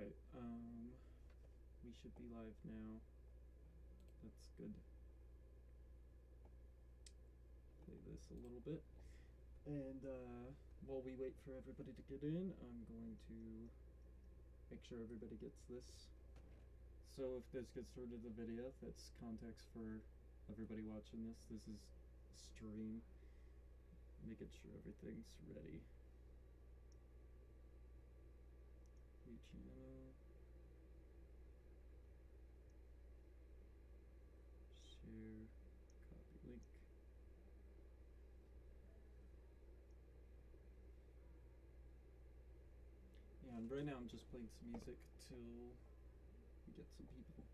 Alright, we should be live now. That's good. Play this a little bit. And, while we wait for everybody to get in, I'm going to make sure everybody gets this. So if this gets through to the video, that's context for everybody watching this. This is stream. Making sure everything's ready. New channel. Share. Copy link. Yeah, and right now I'm just playing some music till we get some people.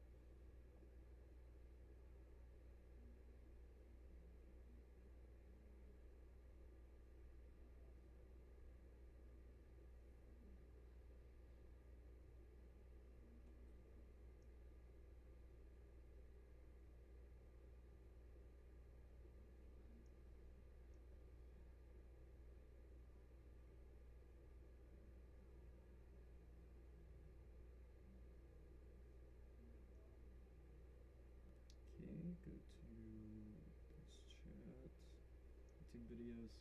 Go to this chat, YouTube videos.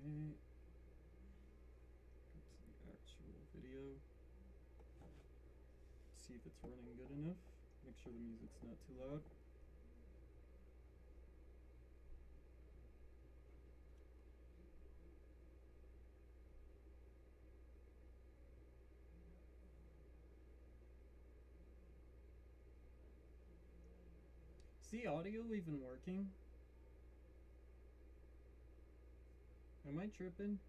Alright. Go to the actual video. See if it's running good enough. Make sure the music's not too loud. Is the audio even working? Am I tripping?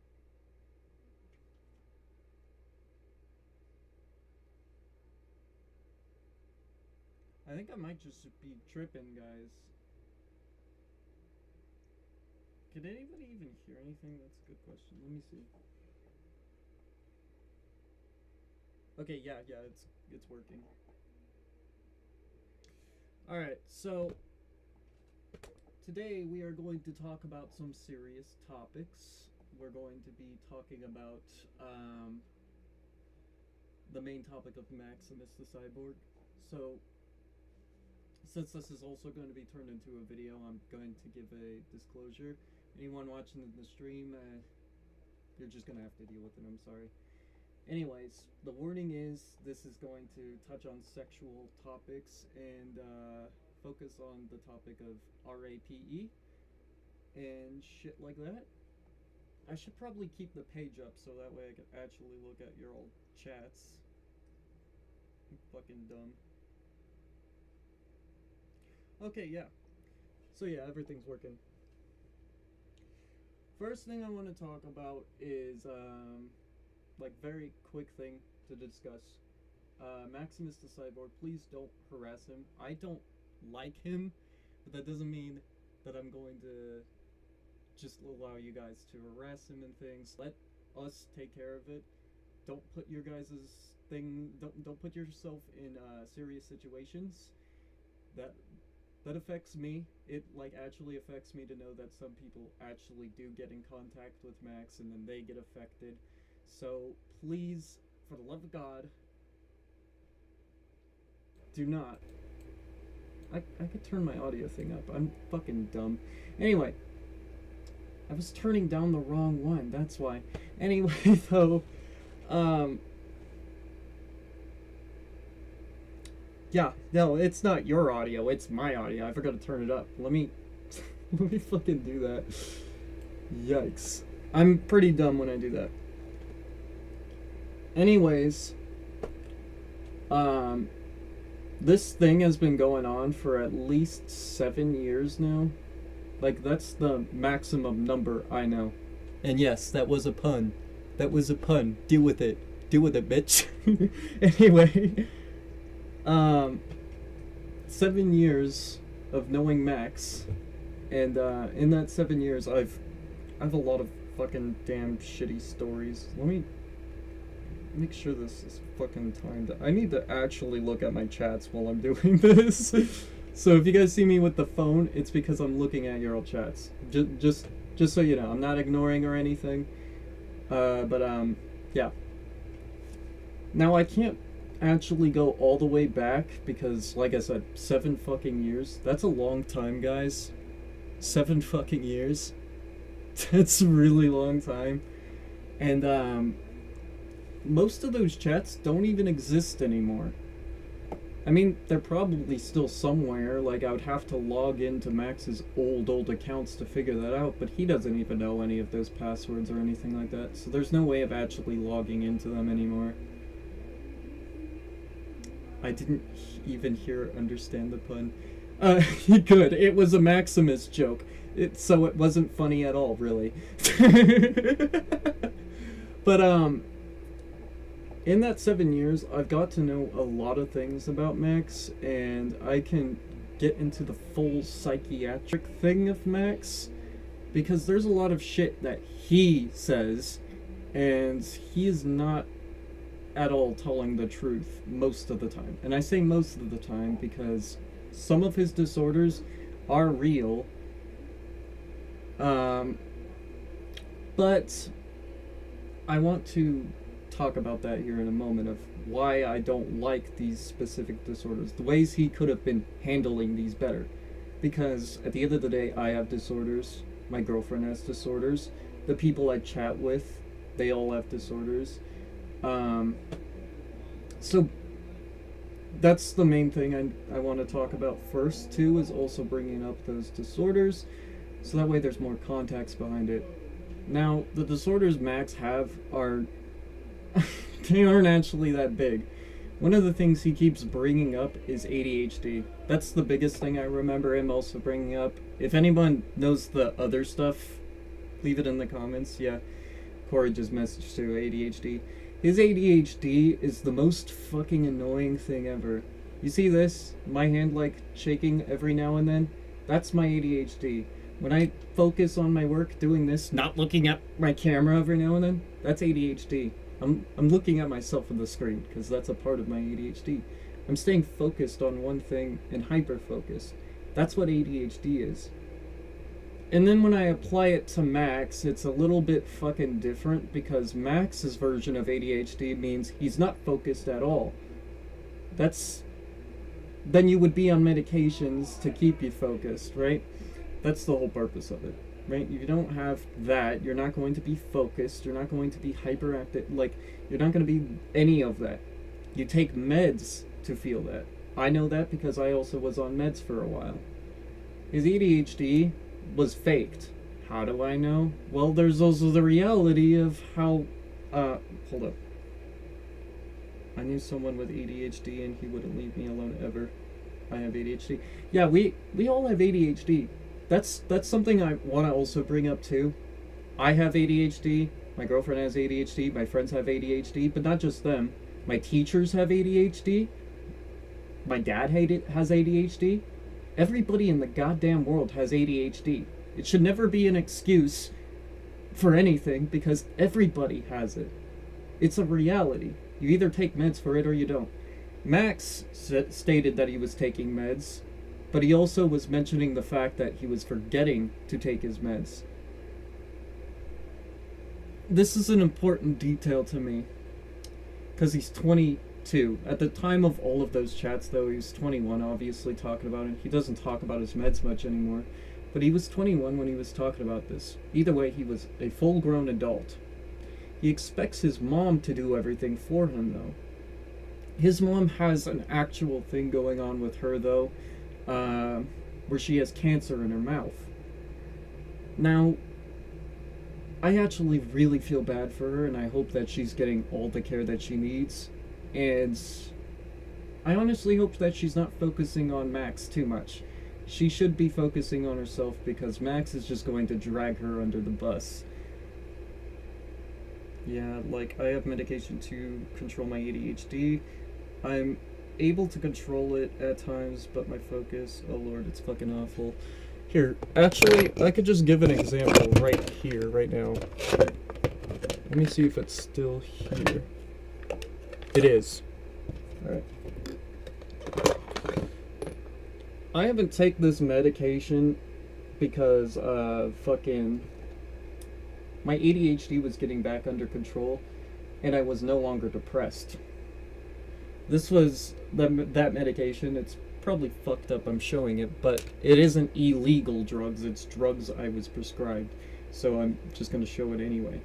I think I might just be tripping, guys. Can anybody even hear anything? That's a good question. Let me see. Okay, yeah, it's working. Alright, so today we are going to talk about some serious topics. We're going to be talking about the main topic of Maximus the Cyborg. So since this is also going to be turned into a video, I'm going to give a disclosure. Anyone watching the stream, you're just going to have to deal with it, I'm sorry. Anyways, the warning is this is going to touch on sexual topics and focus on the topic of RAPE and shit like that. I should probably keep the page up so that way I can actually look at your old chats. I'm fucking dumb. Okay, yeah. So yeah, everything's working. First thing I want to talk about is, like, very quick thing to discuss. Maximus the Cyborg, please don't harass him. I don't like him, but that doesn't mean that I'm going to just allow you guys to harass him and things. Let us take care of it. Don't put your guys' thing, don't put yourself in, serious situations. That affects me. It, like, actually affects me to know that some people actually do get in contact with Max and then they get affected. So, please, for the love of God, do not. I could turn my audio thing up. I'm fucking dumb. Anyway, I was turning down the wrong one, that's why. Anyway, though, yeah, no, it's not your audio, it's my audio. I forgot to turn it up. Let me fucking do that. Yikes. I'm pretty dumb when I do that. Anyways, this thing has been going on for at least 7 years now. Like, that's the maximum number I know. And yes, that was a pun. That was a pun. Deal with it. Deal with it, bitch. Anyway, 7 years of knowing Max, and in that 7 years, I have a lot of fucking damn shitty stories. Let me make sure this is fucking timed. I need to actually look at my chats while I'm doing this. So if you guys see me with the phone, it's because I'm looking at your old chats. Just so you know, I'm not ignoring or anything. Yeah. Now I can't actually go all the way back because, like I said, 7 fucking years. That's a long time, guys. 7 fucking years. That's a really long time. And, most of those chats don't even exist anymore. I mean, they're probably still somewhere. Like, I would have to log into Max's old accounts to figure that out, but he doesn't even know any of those passwords or anything like that, so there's no way of actually logging into them anymore. I didn't even understand the pun. Good. It was a Maximus joke. So it wasn't funny at all, really. But, in that 7 years, I've got to know a lot of things about Max, and I can get into the full psychiatric thing of Max, because there's a lot of shit that he says, and he is not at all telling the truth most of the time. And I say most of the time because some of his disorders are real, but I want to talk about that here in a moment of why I don't like these specific disorders, the ways he could have been handling these better. Because at the end of the day, I have disorders, my girlfriend has disorders, the people I chat with, they all have disorders. So that's the main thing I want to talk about first too, is also bringing up those disorders, so that way there's more context behind it. Now, the disorders Max have are they aren't actually that big. One of the things he keeps bringing up is ADHD. That's the biggest thing I remember him also bringing up. If anyone knows the other stuff, leave it in the comments. Yeah, Corey just messaged to ADHD. His ADHD is the most fucking annoying thing ever. You see this? My hand like shaking every now and then? That's my ADHD. When I focus on my work doing this, not looking at my camera every now and then, that's ADHD. I'm looking at myself on the screen, because that's a part of my ADHD. I'm staying focused on one thing and hyper-focused. That's what ADHD is. And then when I apply it to Max, it's a little bit fucking different, because Max's version of ADHD means he's not focused at all. Then you would be on medications to keep you focused, right? That's the whole purpose of it. Right? If you don't have that, you're not going to be focused, you're not going to be hyperactive, like, you're not going to be any of that. You take meds to feel that. I know that because I also was on meds for a while. His ADHD was faked. How do I know? Well, there's also the reality of how, hold up. I knew someone with ADHD and he wouldn't leave me alone ever. I have ADHD. Yeah, we all have ADHD. That's something I want to also bring up too. I have ADHD, my girlfriend has ADHD, my friends have ADHD, but not just them. My teachers have ADHD, my dad has ADHD. Everybody in the goddamn world has ADHD. It should never be an excuse for anything, because everybody has it. It's a reality. You either take meds for it or you don't. Max stated that he was taking meds, but he also was mentioning the fact that he was forgetting to take his meds. This is an important detail to me, because he's 22. At the time of all of those chats, though, he was 21, obviously, talking about it. He doesn't talk about his meds much anymore, but he was 21 when he was talking about this. Either way, he was a full-grown adult. He expects his mom to do everything for him, though. His mom has an actual thing going on with her, though, where she has cancer in her mouth. Now, I actually really feel bad for her, and I hope that she's getting all the care that she needs. And I honestly hope that she's not focusing on Max too much. She should be focusing on herself, because Max is just going to drag her under the bus. Yeah, like, I have medication to control my ADHD. I'm able to control it at times, but my focus, oh lord, it's fucking awful. Here, actually, I could just give an example right here, right now. Let me see if it's still here. It is. Alright. I haven't taken this medication because, my ADHD was getting back under control, and I was no longer depressed. This was, that medication, it's probably fucked up I'm showing it, but it isn't illegal drugs, it's drugs I was prescribed, so I'm just gonna show it anyway.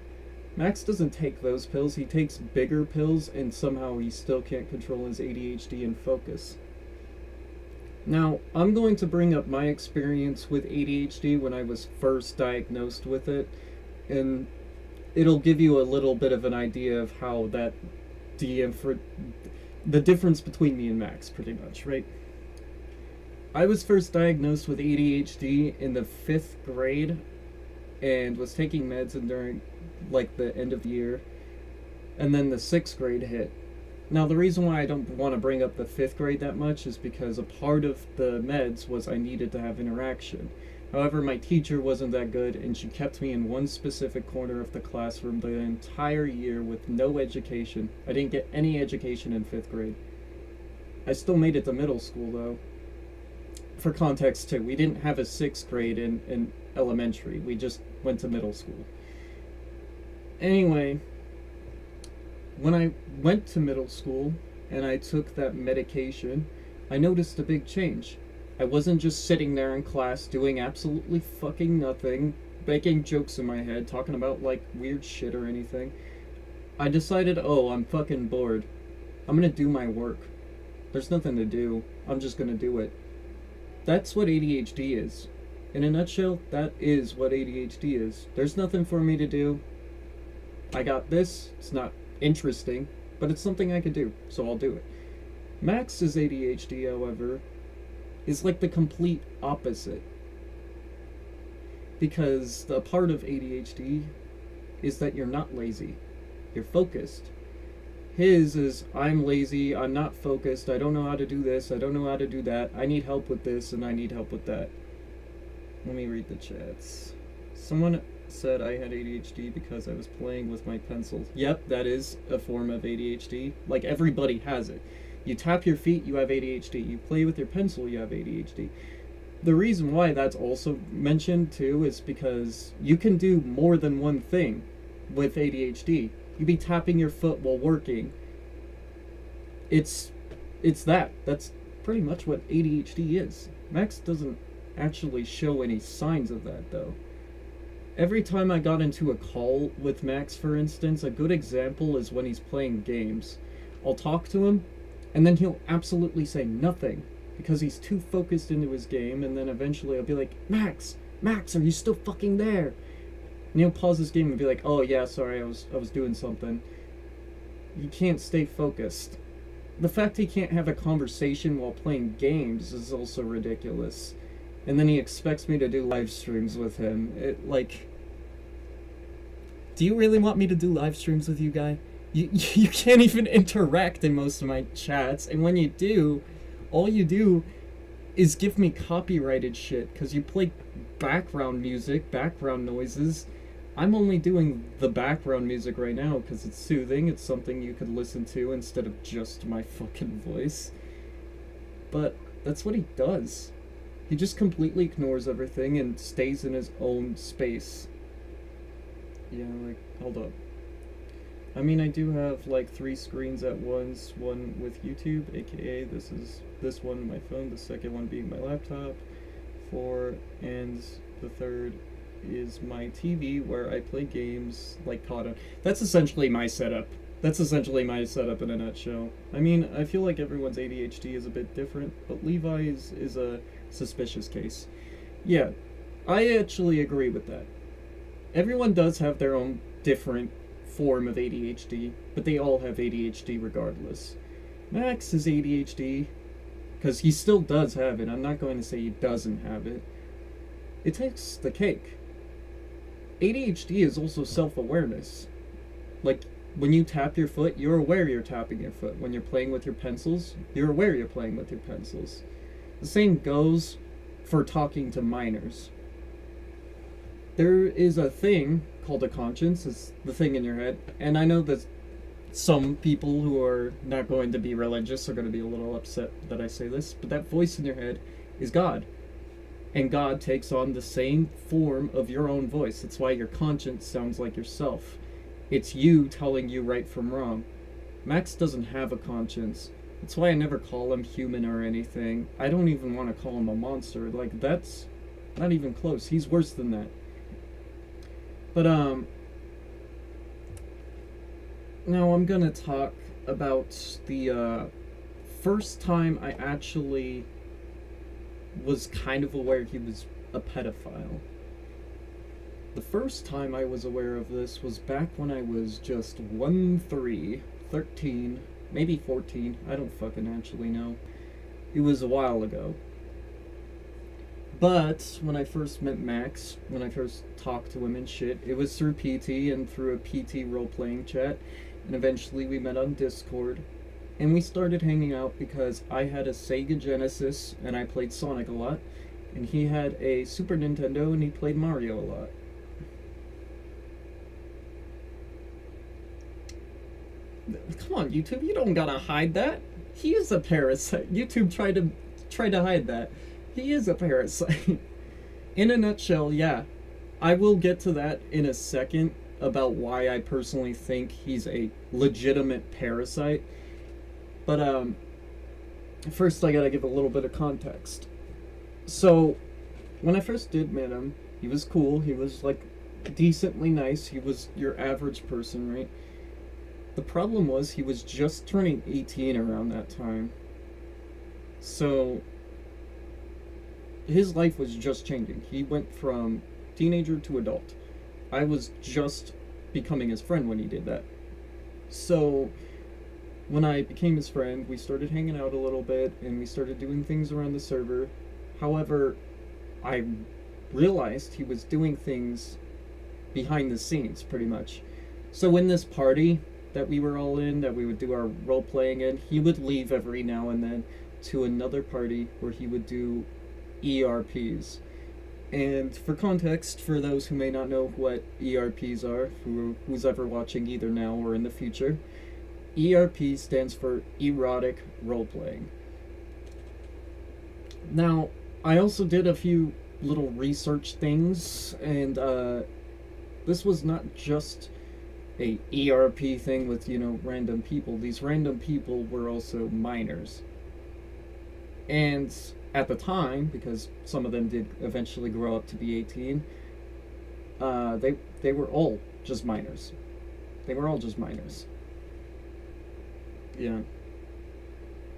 Max doesn't take those pills, he takes bigger pills, and somehow he still can't control his ADHD and focus. Now, I'm going to bring up my experience with ADHD when I was first diagnosed with it, and it'll give you a little bit of an idea of how that the difference between me and Max, pretty much, right? I was first diagnosed with ADHD in the 5th grade and was taking meds during like the end of the year, and then the 6th grade hit. Now the reason why I don't want to bring up the 5th grade that much is because a part of the meds was I needed to have interaction. However, my teacher wasn't that good, and she kept me in one specific corner of the classroom the entire year with no education. I didn't get any education in 5th grade. I still made it to middle school though. For context too, we didn't have a 6th grade in elementary, we just went to middle school. Anyway, when I went to middle school and I took that medication, I noticed a big change. I wasn't just sitting there in class doing absolutely fucking nothing, making jokes in my head, talking about like weird shit or anything. I decided, oh, I'm fucking bored. I'm gonna do my work. There's nothing to do. I'm just gonna do it. That's what ADHD is. In a nutshell, that is what ADHD is. There's nothing for me to do. I got this. It's not interesting, but it's something I could do, so I'll do it. Max's ADHD, however, is like the complete opposite. Because the part of ADHD is that you're not lazy. You're focused. His is, I'm lazy, I'm not focused, I don't know how to do this, I don't know how to do that, I need help with this, and I need help with that. Let me read the chats. Someone said I had ADHD because I was playing with my pencil. Yep, that is a form of ADHD. Like, everybody has it. You tap your feet, you have ADHD. You play with your pencil, you have ADHD. The reason why that's also mentioned, too, is because you can do more than one thing with ADHD. You be tapping your foot while working. It's that. That's pretty much what ADHD is. Max doesn't actually show any signs of that, though. Every time I got into a call with Max, for instance, a good example is when he's playing games. I'll talk to him, and then he'll absolutely say nothing because he's too focused into his game, and then eventually I'll be like, Max, are you still fucking there? And he'll pause his game and be like, oh yeah, sorry, I was doing something. You can't stay focused. The fact he can't have a conversation while playing games is also ridiculous. And then he expects me to do live streams with him. Do you really want me to do live streams with you, guy? You can't even interact in most of my chats, and when you do, all you do is give me copyrighted shit, because you play background music, background noises. I'm only doing the background music right now because it's soothing, it's something you could listen to instead of just my fucking voice. But that's what he does. He just completely ignores everything and stays in his own space. Yeah, like, hold up. I mean, I do have like 3 screens at once, one with YouTube, aka this one my phone, the second one being my laptop, 4, and the third is my TV where I play games like COD. That's essentially my setup. That's essentially my setup in a nutshell. I mean, I feel like everyone's ADHD is a bit different, but Levi's is a suspicious case. Yeah, I actually agree with that. Everyone does have their own different form of ADHD, but they all have ADHD regardless. Max is ADHD because he still does have it. I'm not going to say he doesn't have it. It takes the cake. ADHD is also self-awareness. Like, when you tap your foot, you're aware you're tapping your foot. When you're playing with your pencils, you're aware you're playing with your pencils. The same goes for talking to minors. There is a thing called a conscience. It's the thing in your head. And I know that some people who are not going to be religious are going to be a little upset that I say this, but that voice in your head is God. And God takes on the same form of your own voice. That's why your conscience sounds like yourself. It's you telling you right from wrong. Max doesn't have a conscience. That's why I never call him human or anything. I don't even want to call him a monster. Like, that's not even close. He's worse than that. But, now I'm gonna talk about the, first time I actually was kind of aware he was a pedophile. The first time I was aware of this was back when I was just 13, maybe 14, I don't fucking actually know. It was a while ago. But when I first met Max, when I first talked to him and shit, it was through PT and through a PT role-playing chat, and eventually we met on Discord, and we started hanging out because I had a Sega Genesis and I played Sonic a lot, and he had a Super Nintendo and he played Mario a lot. Come on, YouTube, you don't gotta hide that. He is a parasite. YouTube tried to hide that. He is a parasite. In a nutshell, yeah. I will get to that in a second about why I personally think he's a legitimate parasite. But first I gotta give a little bit of context. So when I first did meet him, he was cool. He was like decently nice. He was your average person, right? The problem was he was just turning 18 around that time. So his life was just changing. He went from teenager to adult. I was just becoming his friend when he did that. So when I became his friend, we started hanging out a little bit and we started doing things around the server. However, I realized he was doing things behind the scenes pretty much. So in this party that we were all in, that we would do our role playing in, he would leave every now and then to another party where he would do ERPs. And for context, for those who may not know what ERPs are, who's ever watching either now or in the future, ERP stands for erotic role-playing. Now, I also did a few little research things, and this was not just a ERP thing with, random people. These random people were also minors. And at the time, because some of them did eventually grow up to be 18, they were all just minors. They were all just minors. Yeah.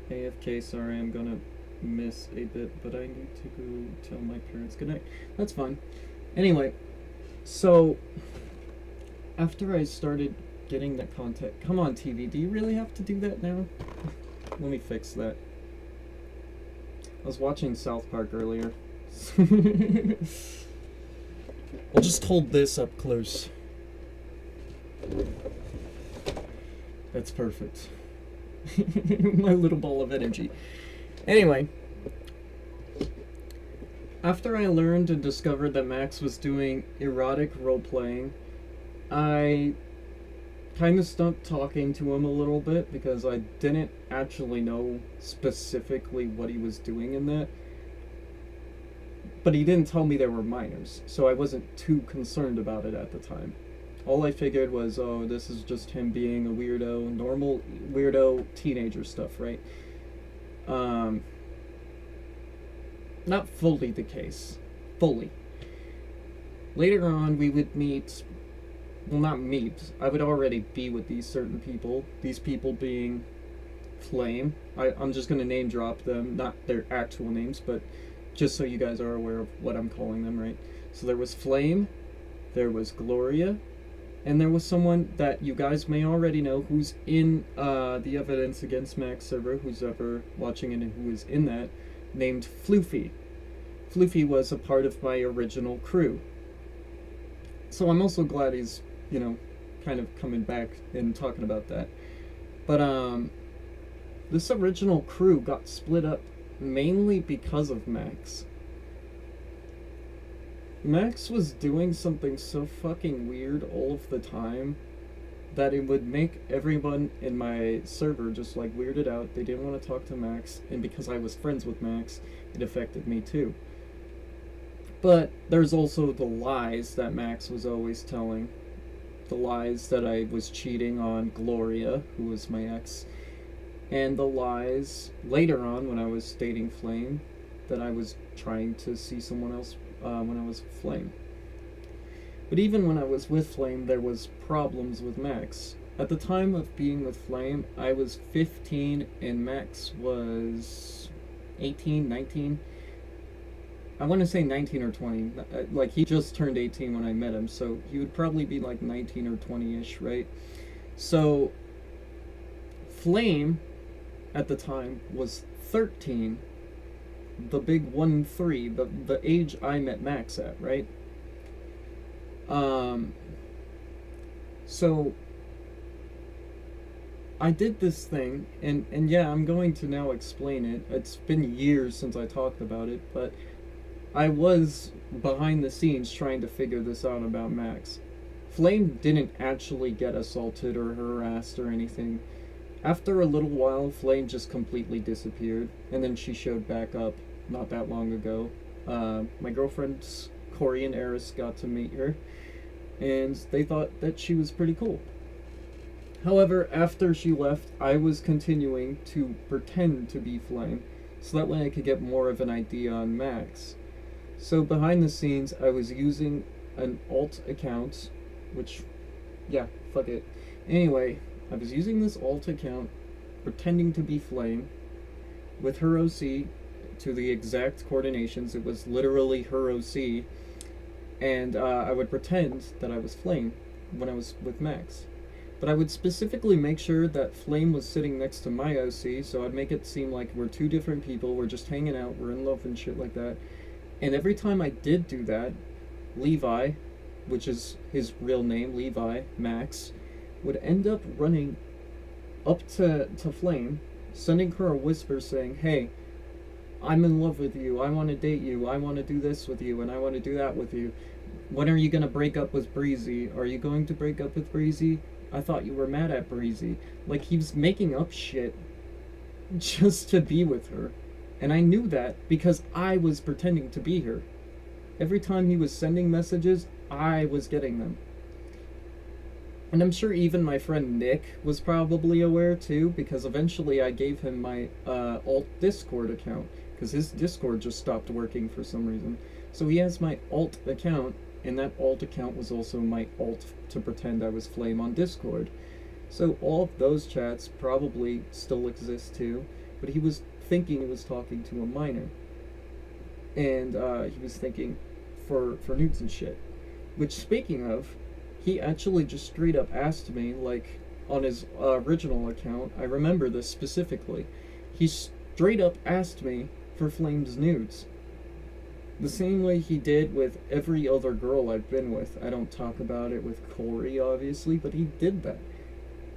AFK, sorry, I'm gonna miss a bit, but I need to go tell my parents goodnight. That's fine. Anyway, so after I started getting that content, come on TV, do you really have to do that now? Let me fix that. I was watching South Park earlier. I'll just hold this up close. That's perfect. My little ball of energy. Anyway, after I learned and discovered that Max was doing erotic role-playing, I kind of stopped talking to him a little bit because I didn't actually know specifically what he was doing in that. But he didn't tell me they were minors, so I wasn't too concerned about it at the time. All I figured was, oh, this is just him being a weirdo, normal weirdo teenager stuff, right? Not fully the case. Fully. Later on, we would meet, well, not meet, I would already be with these certain people, these people being Flame. I'm just going to name drop them, not their actual names, but just so you guys are aware of what I'm calling them, right? So there was Flame, there was Gloria, and there was someone that you guys may already know who's in the Evidence Against Max server, who's ever watching it and who is in that, named Floofy. Floofy was a part of my original crew. So I'm also glad he's, kind of coming back and talking about that. But this original crew got split up mainly because of Max. Max was doing something so fucking weird all of the time that it would make everyone in my server just like weirded out. They didn't want to talk to Max, and because I was friends with Max, it affected me too. But there's also the lies that Max was always telling. The lies that I was cheating on Gloria, who was my ex, and the lies later on when I was dating Flame that I was trying to see someone else when I was with Flame. But even when I was with Flame, there was problems with Max. At the time of being with Flame, I was 15 and Max was 18, 19. I want to say 19 or 20. Like, he just turned 18 when I met him, so he would probably be like 19 or 20-ish, right? So, Flame, at the time, was 13. The big 1-3, the age I met Max at, right? So I did this thing, and yeah, I'm going to now explain it. It's been years since I talked about it, but I was behind the scenes trying to figure this out about Max. Flame didn't actually get assaulted or harassed or anything. After a little while, Flame just completely disappeared, and then she showed back up not that long ago. My girlfriend's Korean heiress got to meet her, and they thought that she was pretty cool. However, after she left, I was continuing to pretend to be Flame, so that way I could get more of an idea on Max. So behind the scenes, I was using an alt account, which, yeah, fuck it. Anyway, I was using this alt account, pretending to be Flame, with her OC to the exact coordinations. It was literally her OC, and I would pretend that I was Flame when I was with Max. But I would specifically make sure that Flame was sitting next to my OC, so I'd make it seem like we're two different people, we're just hanging out, we're in love and shit like that. And every time I did do that, Levi, which is his real name, Levi, Max, would end up running up to Flame, sending her a whisper saying, "Hey, I'm in love with you, I want to date you, I want to do this with you, and I want to do that with you. When are you going to break up with Breezy? Are you going to break up with Breezy? I thought you were mad at Breezy." Like, he was making up shit just to be with her. And I knew that because I was pretending to be her. Every time he was sending messages, I was getting them. And I'm sure even my friend Nick was probably aware too, because eventually I gave him my alt Discord account, because his Discord just stopped working for some reason. So he has my alt account, and that alt account was also my alt to pretend I was Flame on Discord. So all of those chats probably still exist too, but he was thinking he was talking to a minor. And he was thinking for nudes and shit. Which, speaking of, he actually just straight up asked me, like, on his original account, I remember this specifically, he straight up asked me for Flame's nudes. The same way he did with every other girl I've been with. I don't talk about it with Corey, obviously, but he did that.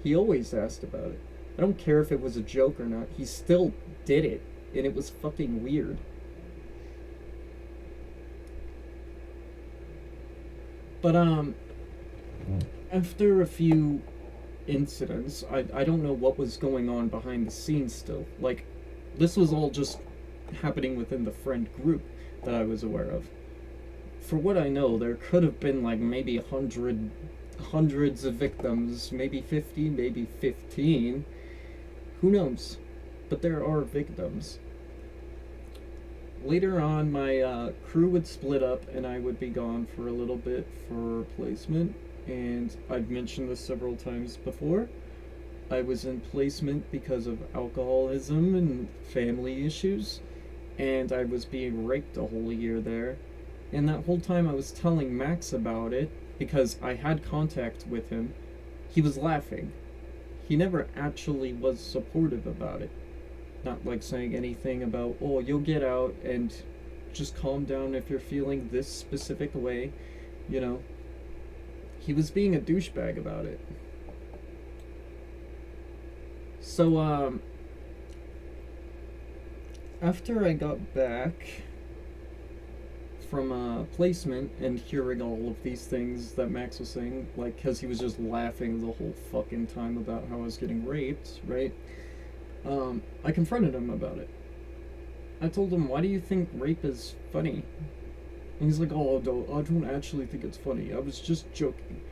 He always asked about it. I don't care if it was a joke or not, he still did it, and it was fucking weird. But, after a few incidents, I don't know what was going on behind the scenes still. Like, this was all just happening within the friend group that I was aware of. For what I know, there could have been like maybe hundreds of victims, maybe 50, maybe 15. Who knows? But there are victims. Later on, my crew would split up and I would be gone for a little bit for placement. And I've mentioned this several times before. I was in placement because of alcoholism and family issues. And I was being raped a whole year there. And that whole time I was telling Max about it because I had contact with him. He was laughing. He never actually was supportive about it. Not like saying anything about, oh, you'll get out and just calm down if you're feeling this specific way, you know. He was being a douchebag about it. So, after I got back from placement and hearing all of these things that Max was saying, like, because he was just laughing the whole fucking time about how I was getting raped, right? I confronted him about it. I told him, why do you think rape is funny? And he's like, oh, I don't actually think it's funny. I was just joking.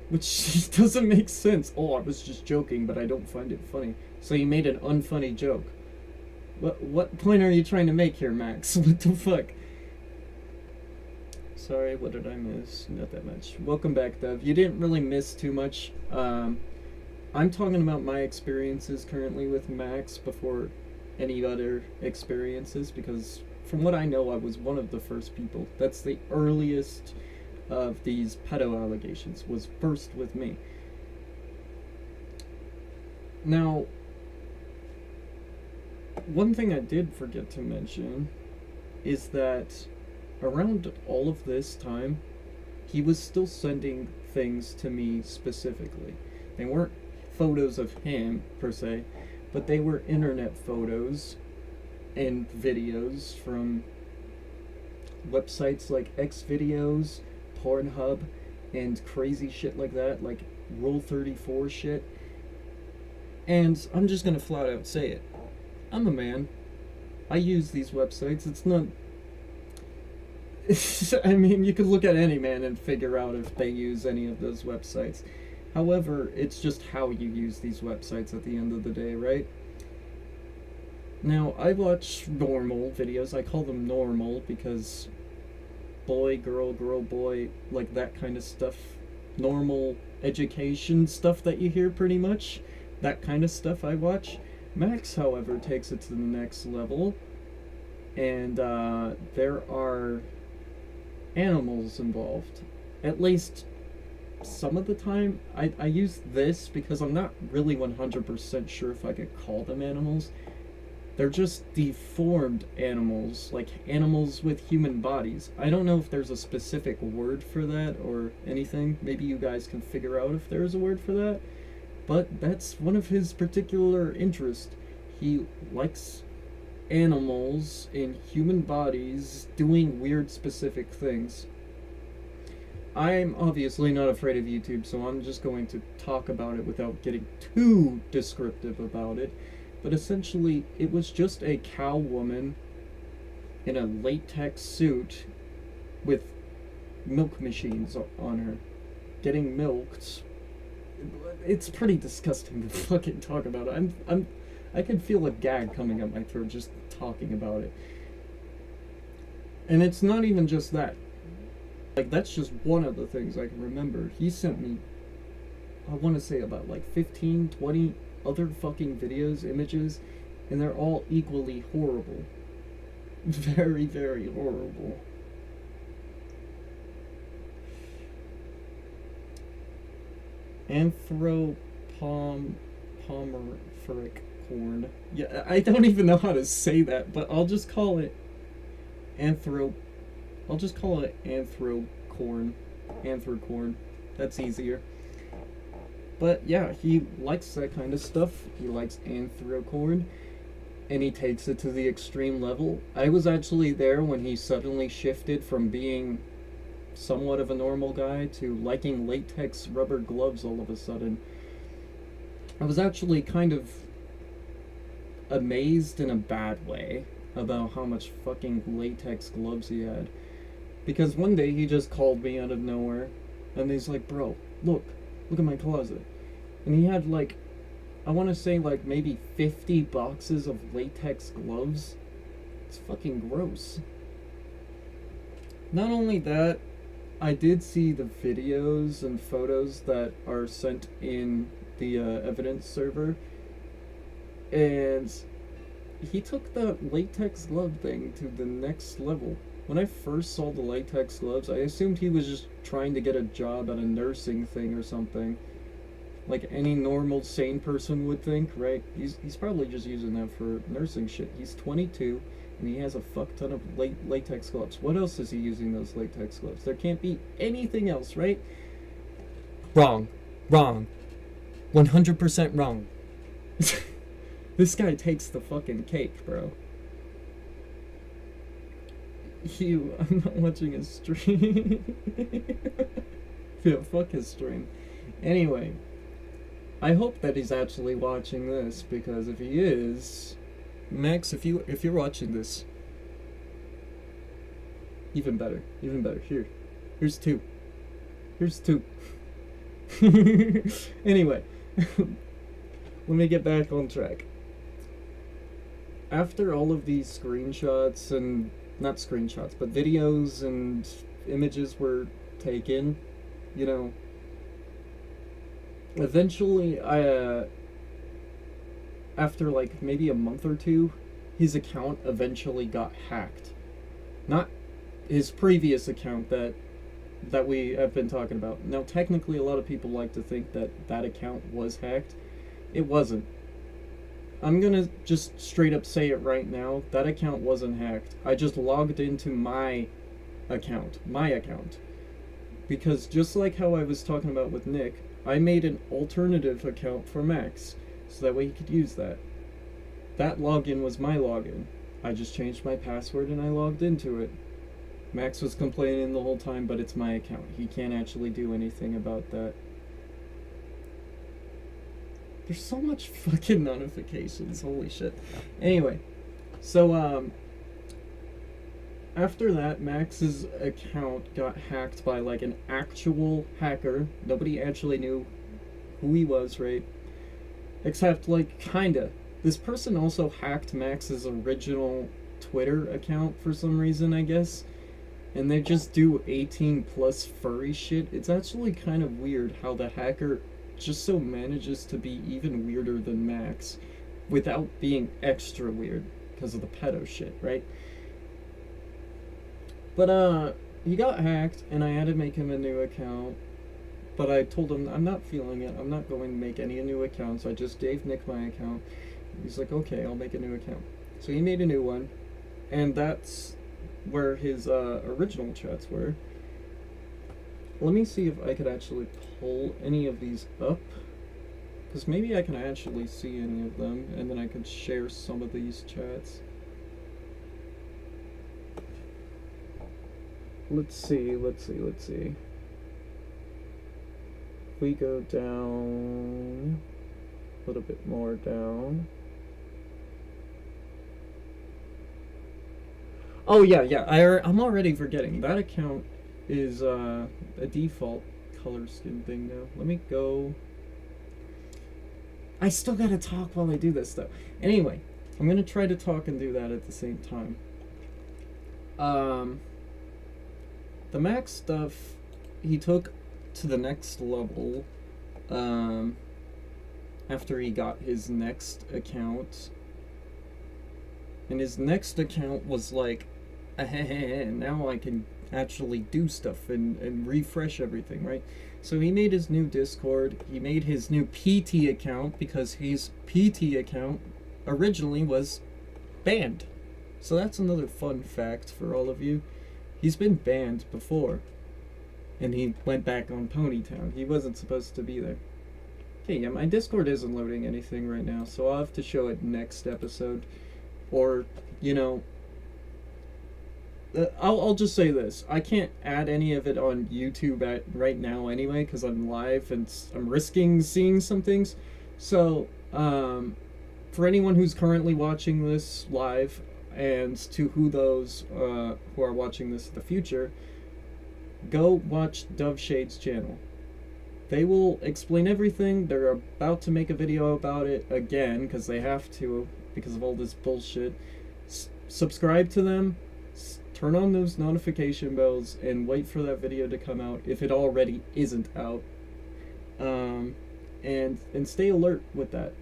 Which doesn't make sense. Oh, I was just joking, but I don't find it funny. So you made an unfunny joke. What point are you trying to make here, Max? What the fuck? Sorry, what did I miss? Not that much. Welcome back, Dev. You didn't really miss too much. I'm talking about my experiences currently with Max before any other experiences, because from what I know, I was one of the first people. That's the earliest of these pedo allegations, was first with me. Now, one thing I did forget to mention is that around all of this time, he was still sending things to me specifically. They weren't photos of him, per se, but they were internet photos and videos from websites like Xvideos, Pornhub, and crazy shit like that, like Rule 34 shit. And I'm just gonna flat out say it. I'm a man. I use these websites. It's not... I mean, you could look at any man and figure out if they use any of those websites. However, it's just how you use these websites at the end of the day, right? Now, I watch normal videos. I call them normal because boy, girl, boy, like that kind of stuff. Normal education stuff that you hear pretty much. That kind of stuff I watch. Max, however, takes it to the next level. And there are animals involved. At least some of the time. I use this because I'm not really 100% sure if I could call them animals. They're just deformed animals, like animals with human bodies. I don't know if there's a specific word for that or anything. Maybe you guys can figure out if there's a word for that. But that's one of his particular interests. He likes animals in human bodies doing weird specific things. I'm obviously not afraid of YouTube, so I'm just going to talk about it without getting too descriptive about it. But essentially, it was just a cow woman in a latex suit with milk machines on her, getting milked. It's pretty disgusting to fucking talk about it. I can feel a gag coming up my throat just talking about it. And it's not even just that. Like, that's just one of the things I can remember. He sent me, I want to say about like 15, 20 other fucking videos, images, and they're all equally horrible. Very, very horrible. Anthropomorphic corn. Yeah, I don't even know how to say that, but I'll just call it anthrocorn. Anthrocorn. That's easier. But yeah, he likes that kind of stuff. He likes anthrocorn, and he takes it to the extreme level. I was actually there when he suddenly shifted from being somewhat of a normal guy to liking latex rubber gloves all of a sudden. I was actually kind of amazed in a bad way about how much fucking latex gloves he had. Because one day he just called me out of nowhere, and he's like, bro, look at my closet. And he had like, I want to say like maybe 50 boxes of latex gloves. It's fucking gross. Not only that, I did see the videos and photos that are sent in the evidence server, and he took the latex glove thing to the next level. When I first saw the latex gloves, I assumed he was just trying to get a job at a nursing thing or something, like any normal sane person would think, right? He's probably just using that for nursing shit. He's 22 and he has a fuck ton of latex gloves. What else is he using those latex gloves? There can't be anything else, right? Wrong. 100% wrong. This guy takes the fucking cake, bro. I'm not watching his stream. Yeah, fuck his stream. Anyway, I hope that he's actually watching this, because if he is, Max, if you're watching this, even better. Here's two. Anyway, let me get back on track. After all of these screenshots, and not screenshots, but videos and images were taken, you know, eventually after like maybe a month or two, his account eventually got hacked. Not his previous account that we have been talking about. Now, technically, a lot of people like to think that that account was hacked. It wasn't. I'm gonna just straight up say it right now. That account wasn't hacked. I just logged into my account. Because just like how I was talking about with Nick, I made an alternative account for Max, so that way he could use that. That login was my login. I just changed my password and I logged into it. Max was complaining the whole time, but it's my account. He can't actually do anything about that. There's so much fucking notifications, holy shit. Anyway, so after that, Max's account got hacked by like an actual hacker. Nobody actually knew who he was, right? Except like kinda. This person also hacked Max's original Twitter account for some reason, I guess. And they just do 18 plus furry shit. It's actually kind of weird how the hacker just so manages to be even weirder than Max without being extra weird because of the pedo shit, right? But he got hacked and I had to make him a new account. But I told him I'm not feeling it. I'm not going to make any new accounts. I just gave Nick my account. He's like, okay, I'll make a new account. So he made a new one, and that's where his original chats were. Let me see if I could actually pull any of these up, because maybe I can actually see any of them, and then I could share some of these chats. Let's see. If we go down a little bit more down. Oh yeah, I'm already forgetting. That account is a default color skin thing now. Let me go. I still gotta talk while I do this though. Anyway, I'm gonna try to talk and do that at the same time. The Max stuff, he took to the next level after he got his next account. And his next account was like, now I can actually do stuff and refresh everything, right? So he made his new Discord, he made his new PT account, because his PT account originally was banned. So that's another fun fact for all of you. He's been banned before, and he went back on Ponytown. He wasn't supposed to be there. Okay, yeah, my Discord isn't loading anything right now, so I'll have to show it next episode. Or, you know, I'll just say this. I can't add any of it on YouTube right now anyway, because I'm live and I'm risking seeing some things. So, for anyone who's currently watching this live, and to those who are watching this in the future, go watch Dove Shade's channel. They will explain everything. They're about to make a video about it again, because they have to, because of all this bullshit. Subscribe to them, turn on those notification bells, and wait for that video to come out if it already isn't out. And stay alert with that.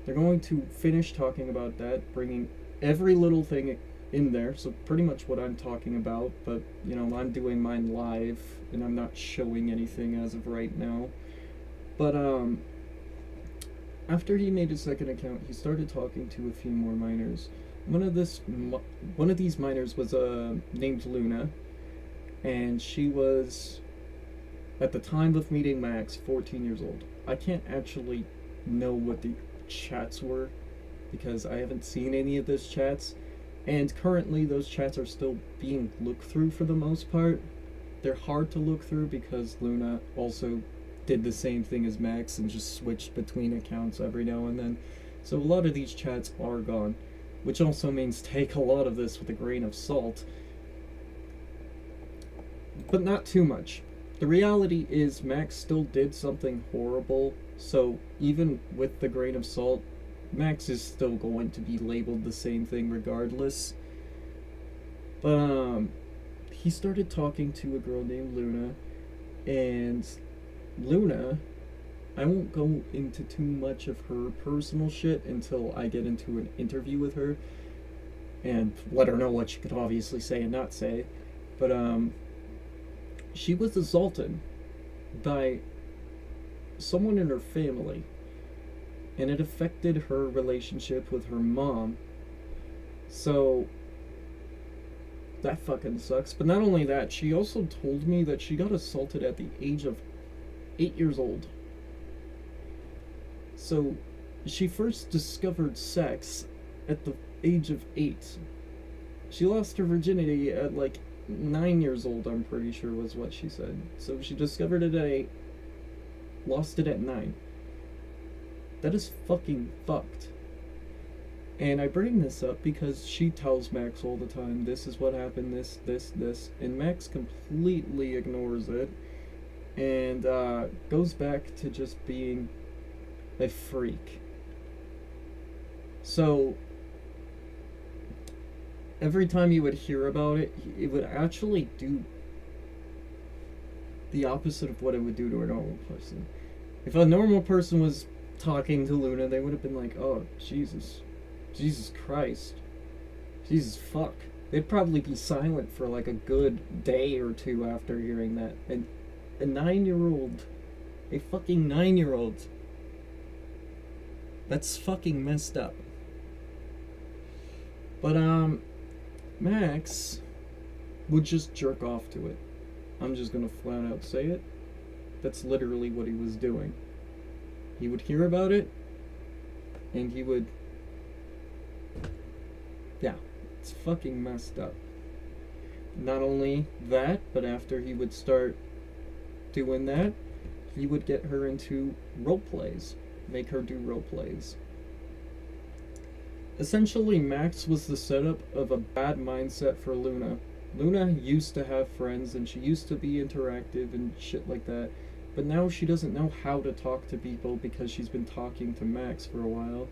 They're going to finish talking about that, bringing every little thing in there, so pretty much what I'm talking about, but you know, I'm doing mine live and I'm not showing anything as of right now. But after he made his second account, he started talking to a few more minors. One of these minors was named Luna, and she was, at the time of meeting Max, 14 years old. I can't actually know what the chats were, because I haven't seen any of those chats, And currently, those chats are still being looked through for the most part. They're hard to look through because Luna also did the same thing as Max and just switched between accounts every now and then. So a lot of these chats are gone, which also means take a lot of this with a grain of salt. But not too much. The reality is Max still did something horrible, so even with the grain of salt, Max is still going to be labeled the same thing regardless. But he started talking to a girl named Luna, and Luna, I won't go into too much of her personal shit until I get into an interview with her and let her know what she could obviously say and not say. But she was assaulted by someone in her family, and it affected her relationship with her mom. So that fucking sucks. But not only that, she also told me that she got assaulted at the age of 8 years old. So she first discovered sex at the age of 8. She lost her virginity at like 9 years old, I'm pretty sure was what she said. So she discovered it at 8, lost it at 9. That is fucking fucked. And I bring this up because she tells Max all the time, this is what happened, this, and Max completely ignores it and goes back to just being a freak. So every time you would hear about it, it would actually do the opposite of what it would do to a normal person. If a normal person was talking to Luna, they would have been like, oh, Jesus Christ, Jesus fuck. They'd probably be silent for like a good day or two after hearing that. And a 9-year-old, a fucking 9-year-old, that's fucking messed up. But Max would just jerk off to it. I'm just gonna flat out say it. That's literally what he was doing. He would hear about it, and he would... Yeah, it's fucking messed up. Not only that, but after he would start doing that, he would get her into role plays. Make her do role plays. Essentially, Max was the setup of a bad mindset for Luna. Luna used to have friends, and she used to be interactive and shit like that. But now she doesn't know how to talk to people because she's been talking to Max for a while.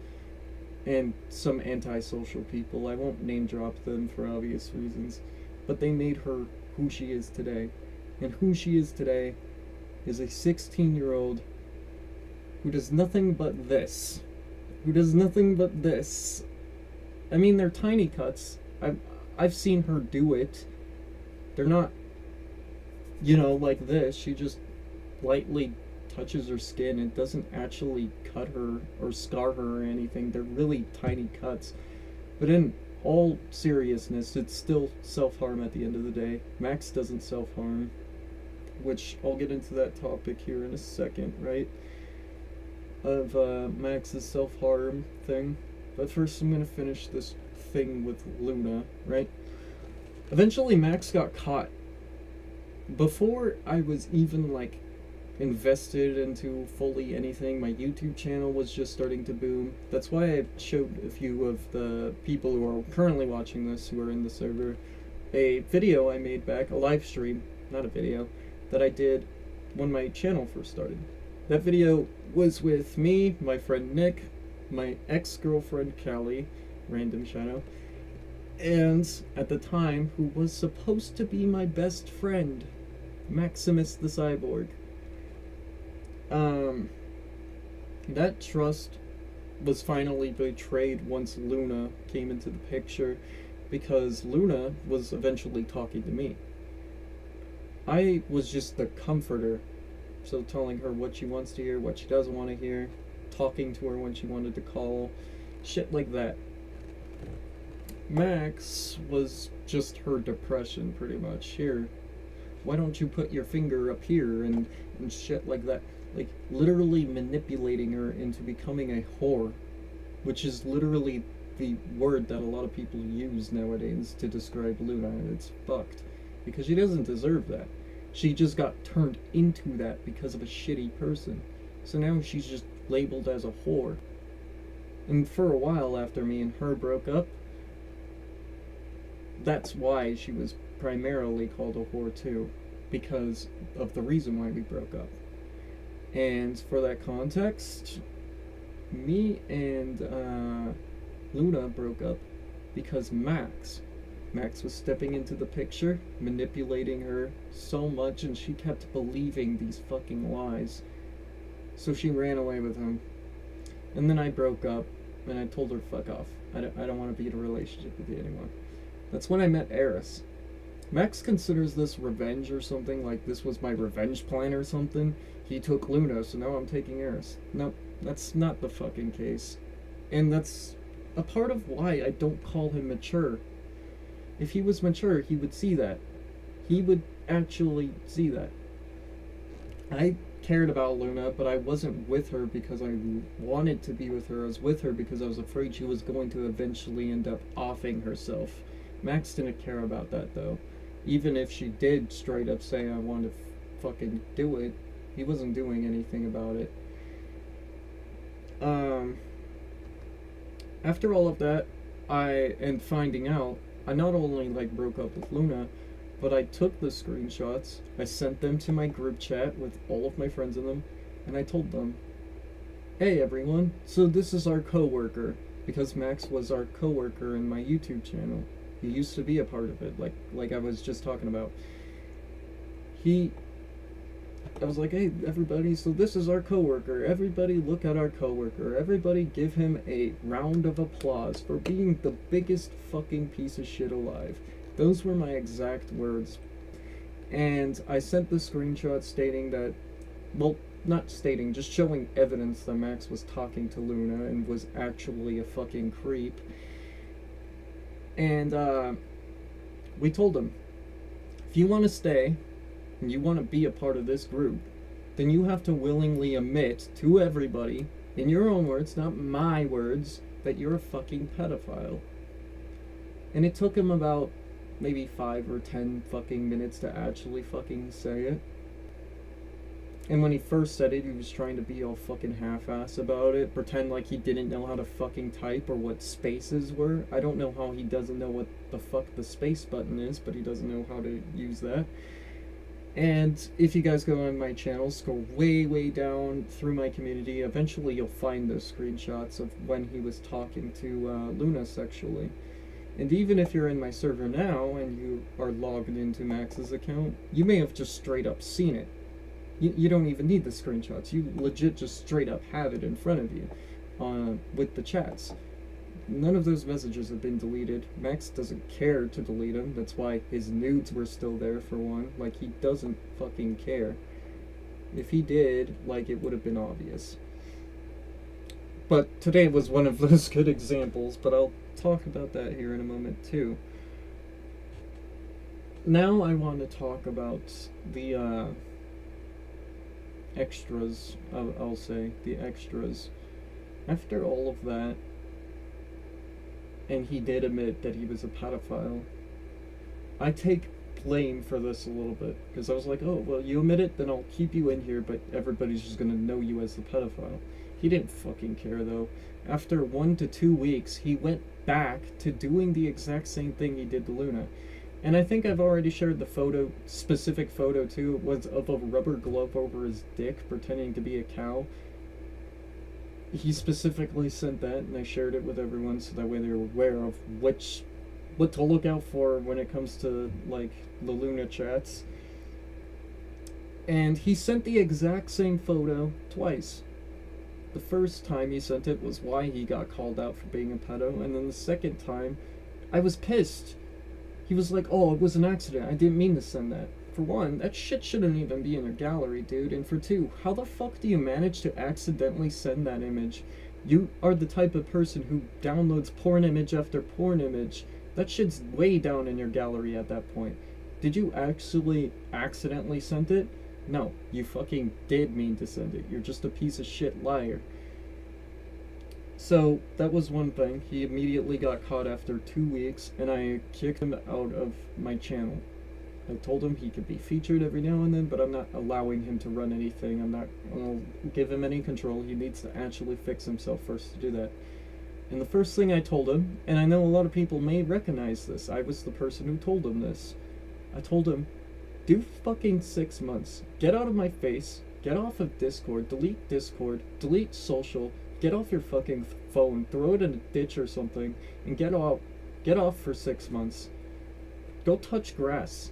And some antisocial people. I won't name drop them for obvious reasons. But they made her who she is today. And who she is today is a 16-year-old who does nothing but this. Who does nothing but this. I mean, they're tiny cuts. I've seen her do it. They're not, you know, like this. She just lightly touches her skin. It doesn't actually cut her or scar her or anything. They're really tiny cuts. But in all seriousness, it's still self-harm at the end of the day. Max doesn't self-harm, which I'll get into that topic here in a second, right? Of Max's self-harm thing. But first I'm gonna finish this thing with Luna, right? Eventually Max got caught. Before I was even like invested into fully anything, my YouTube channel was just starting to boom. That's why I showed a few of the people who are currently watching this, who are in the server, a video I made back, a live stream, not a video, that I did when my channel first started. That video was with me, my friend Nick, my ex-girlfriend Callie, random shout out, and at the time, who was supposed to be my best friend, Maximus the Cyborg. That trust was finally betrayed once Luna came into the picture, because Luna was eventually talking to me. I was just the comforter, so telling her what she wants to hear, what she doesn't want to hear, talking to her when she wanted to call, shit like that. Max was just her depression, pretty much. Here, why don't you put your finger up here, and shit like that. Like, literally manipulating her into becoming a whore, which is literally the word that a lot of people use nowadays to describe Luna, and it's fucked. Because she doesn't deserve that. She just got turned into that because of a shitty person. So now she's just labeled as a whore. And for a while after me and her broke up, that's why she was primarily called a whore too. Because of the reason why we broke up. And for that context, me and Luna broke up because Max was stepping into the picture, manipulating her so much, and she kept believing these fucking lies. So she ran away with him. And then I broke up, and I told her, fuck off. I don't want to be in a relationship with you anymore. That's when I met Eris. Max considers this revenge or something, like this was my revenge plan or something. He took Luna, so now I'm taking Eris. No, that's not the fucking case. And that's a part of why I don't call him mature. If he was mature, he would see that. He would actually see that. I cared about Luna, but I wasn't with her because I wanted to be with her. I was with her because I was afraid she was going to eventually end up offing herself. Max didn't care about that, though. Even if she did straight up say I want to fucking do it, he wasn't doing anything about it. After all of that, and finding out, I not only broke up with Luna, but I took the screenshots, I sent them to my group chat with all of my friends in them, and I told them, hey everyone, so this is our coworker, because Max was our coworker in my YouTube channel. He used to be a part of it, like I was just talking about. I was like, hey everybody, so this is our coworker. Everybody look at our coworker. Everybody give him a round of applause for being the biggest fucking piece of shit alive. Those were my exact words. And I sent the screenshot stating that, well, not stating, just showing evidence that Max was talking to Luna and was actually a fucking creep. And we told him, if you want to stay and you want to be a part of this group, then you have to willingly admit to everybody, in your own words, not my words, that you're a fucking pedophile. And it took him about maybe 5 or 10 fucking minutes to actually fucking say it. And when he first said it, he was trying to be all fucking half-ass about it, pretend like he didn't know how to fucking type or what spaces were. I don't know how he doesn't know what the fuck the space button is, but he doesn't know how to use that. And if you guys go on my channel, scroll way down through my community, eventually you'll find those screenshots of when he was talking to Luna sexually. And even if you're in my server now and you are logged into Max's account, you may have just straight up seen it. You don't even need the screenshots. You legit just straight up have it in front of you with the chats. None of those messages have been deleted. Max doesn't care to delete them. That's why his nudes were still there, for one. Like, he doesn't fucking care. If he did, it would have been obvious. But today was one of those good examples, but I'll talk about that here in a moment too. Now I want to talk about the extras, I'll say, the extras. After all of that, and he did admit that he was a pedophile, I take blame for this a little bit, because I was like, oh, well, you admit it, then I'll keep you in here, but everybody's just gonna know you as the pedophile. He didn't fucking care, though. After 1 to 2 weeks, he went back to doing the exact same thing he did to Luna. And I think I've already shared the specific photo too. It was of a rubber glove over his dick, pretending to be a cow. He specifically sent that, and I shared it with everyone so that way they were aware of what to look out for when it comes to, the Luna chats. And he sent the exact same photo twice. The first time he sent it was why he got called out for being a pedo, and then the second time, I was pissed. He was like, oh, it was an accident, I didn't mean to send that. For one, that shit shouldn't even be in your gallery, dude, and for two, how the fuck do you manage to accidentally send that image? You are the type of person who downloads porn image after porn image. That shit's way down in your gallery at that point. Did you actually accidentally send it? No, you fucking did mean to send it. You're just a piece of shit liar. So that was one thing. He immediately got caught after 2 weeks, and I kicked him out of my channel. I told him he could be featured every now and then, but I'm not allowing him to run anything. I'm not going to give him any control. He needs to actually fix himself first to do that. And the first thing I told him, and I know a lot of people may recognize this, I was the person who told him this. I told him, do fucking 6 months. Get out of my face. Get off of Discord. Delete social. Get off your fucking phone. Throw it in a ditch or something. And get off for 6 months. Go touch grass.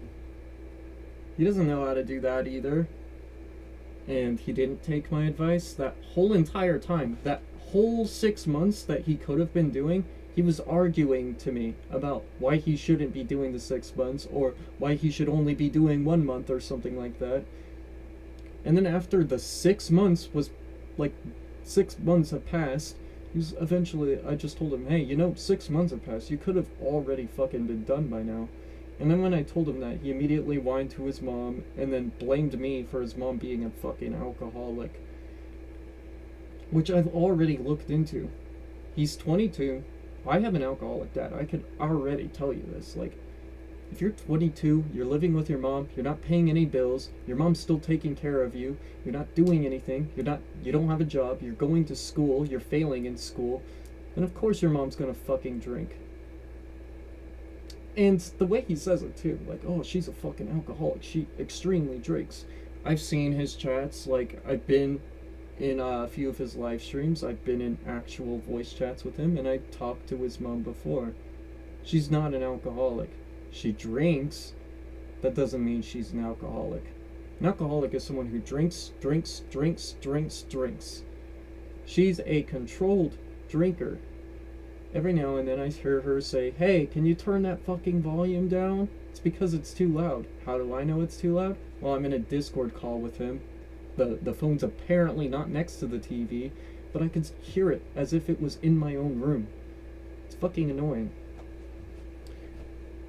He doesn't know how to do that either. And he didn't take my advice that whole entire time. That whole 6 months that he could have been doing, he was arguing to me about why he shouldn't be doing the 6 months, or why he should only be doing 1 month or something like that. And then after the 6 months was, like, 6 months have passed, eventually, I just told him, hey, 6 months have passed, you could have already fucking been done by now. And then when I told him that, he immediately whined to his mom, and then blamed me for his mom being a fucking alcoholic. Which I've already looked into. He's 22. I have an alcoholic dad. I could already tell you this. Like, if you're 22, you're living with your mom, you're not paying any bills, your mom's still taking care of you, you're not doing anything, you don't have a job, you're going to school, you're failing in school, then of course your mom's gonna fucking drink. And the way he says it too, like, oh, she's a fucking alcoholic, she extremely drinks. I've seen his chats, like, I've been in a few of his live streams, I've been in actual voice chats with him, and I talked to his mom before. She's not an alcoholic. She drinks, that doesn't mean she's an alcoholic. An alcoholic is someone who drinks. She's a controlled drinker. Every now and then I hear her say, hey, can you turn that fucking volume down? It's because it's too loud. How do I know it's too loud? Well, I'm in a Discord call with him. The phone's apparently not next to the TV, but I could hear it as if it was in my own room. It's fucking annoying.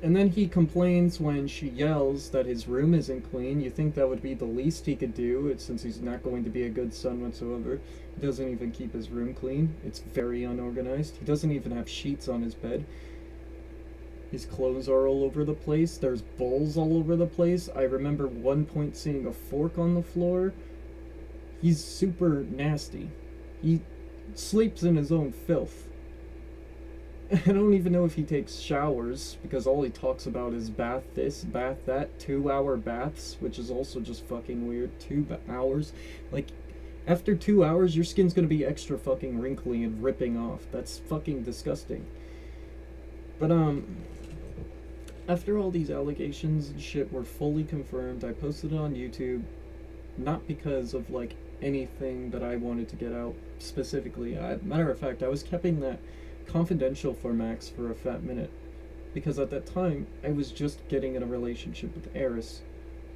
And then he complains when she yells that his room isn't clean. You think that would be the least he could do, since he's not going to be a good son whatsoever. He doesn't even keep his room clean. It's very unorganized. He doesn't even have sheets on his bed. His clothes are all over the place. There's bowls all over the place. I remember one point seeing a fork on the floor. He's super nasty. He sleeps in his own filth. I don't even know if he takes showers, because all he talks about is bath this, bath that, 2-hour baths, which is also just fucking weird. 2 hours. Like, after 2 hours, your skin's gonna be extra fucking wrinkly and ripping off. That's fucking disgusting. But, after all these allegations and shit were fully confirmed, I posted it on YouTube, not because of, like, anything that I wanted to get out specifically. Matter of fact, I was keeping that confidential for Max for a fat minute, because at that time I was just getting in a relationship with Eris,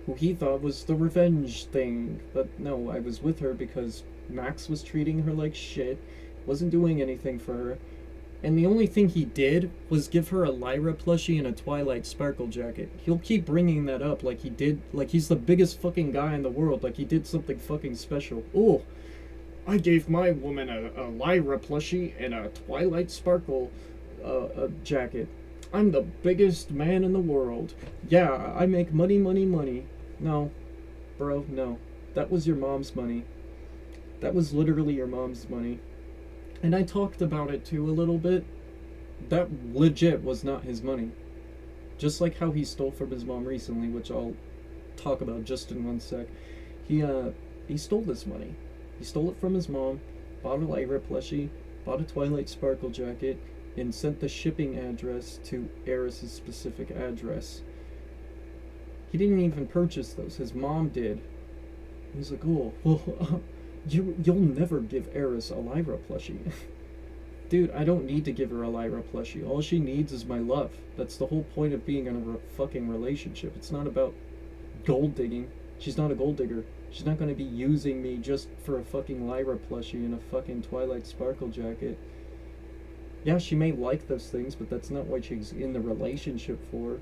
who he thought was the revenge thing, but no, I was with her because Max was treating her like shit, wasn't doing anything for her, and the only thing he did was give her a Lyra plushie and a Twilight Sparkle jacket. He'll keep bringing that up like he did, like he's the biggest fucking guy in the world, like he did something fucking special. Oh, I gave my woman a Lyra plushie and a Twilight Sparkle jacket. I'm the biggest man in the world. Yeah, I make money. No, bro, no. That was your mom's money. That was literally your mom's money. And I talked about it too a little bit. That legit was not his money. Just like how he stole from his mom recently, which I'll talk about just in one sec. He stole this money. He stole it from his mom, bought a Lyra plushie, bought a Twilight Sparkle jacket, and sent the shipping address to Eris's specific address. He didn't even purchase those. His mom did. He was like, oh, well, you'll never give Eris a Lyra plushie. Dude, I don't need to give her a Lyra plushie. All she needs is my love. That's the whole point of being in a fucking relationship. It's not about gold digging. She's not a gold digger. She's not going to be using me just for a fucking Lyra plushie and a fucking Twilight Sparkle jacket. Yeah, she may like those things, but that's not what she's in the relationship for.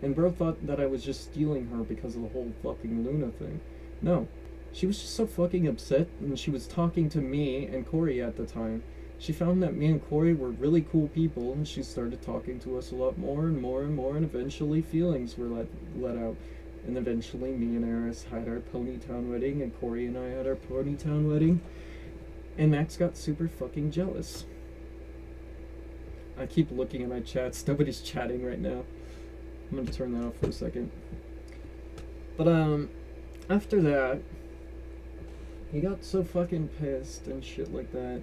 And bro thought that I was just stealing her because of the whole fucking Luna thing. No. She was just so fucking upset, and she was talking to me and Corey at the time. she found that me and Corey were really cool people, and she started talking to us a lot more and more and more, and eventually feelings were let out. And eventually me and Eris had our Ponytown wedding, and Corey and I had our Ponytown wedding, and Max got super fucking jealous. I keep looking at my chats, nobody's chatting right now. I'm gonna turn that off for a second. But after that, he got so fucking pissed and shit like that.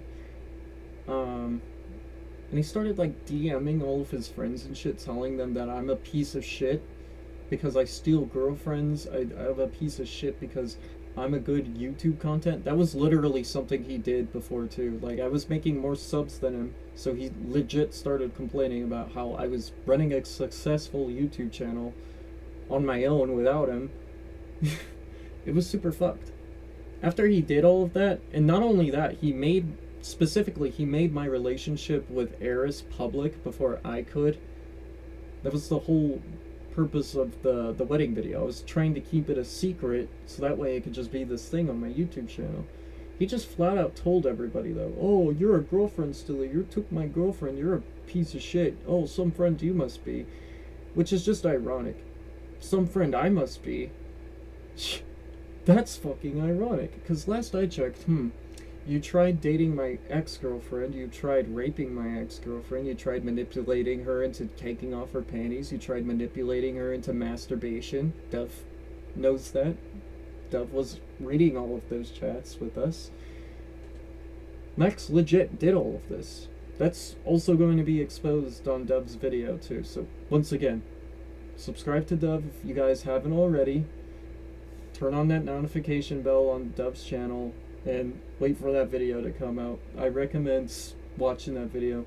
And he started like DMing all of his friends and shit, telling them that I'm a piece of shit because I steal girlfriends. I'm a piece of shit because I'm a good YouTube content. That was literally something he did before too. Like, I was making more subs than him, so he legit started complaining about how I was running a successful YouTube channel on my own without him. It was super fucked. After he did all of that, and not only that, he made my relationship with Eris public before I could. That was the whole purpose of the wedding video. I was trying to keep it a secret so that way it could just be this thing on my YouTube channel. He just flat out told everybody though, oh, you're a girlfriend stealer, you took my girlfriend, you're a piece of shit, oh, some friend you must be. Which is just ironic. Some friend I must be. That's fucking ironic, because last I checked, you tried dating my ex-girlfriend, you tried raping my ex-girlfriend, you tried manipulating her into taking off her panties, you tried manipulating her into masturbation. Dev knows that. Dev was reading all of those chats with us. Max legit did all of this. That's also going to be exposed on Dev's video too, so once again, subscribe to Dev if you guys haven't already. Turn on that notification bell on Dev's channel and wait for that video to come out. I recommend watching that video.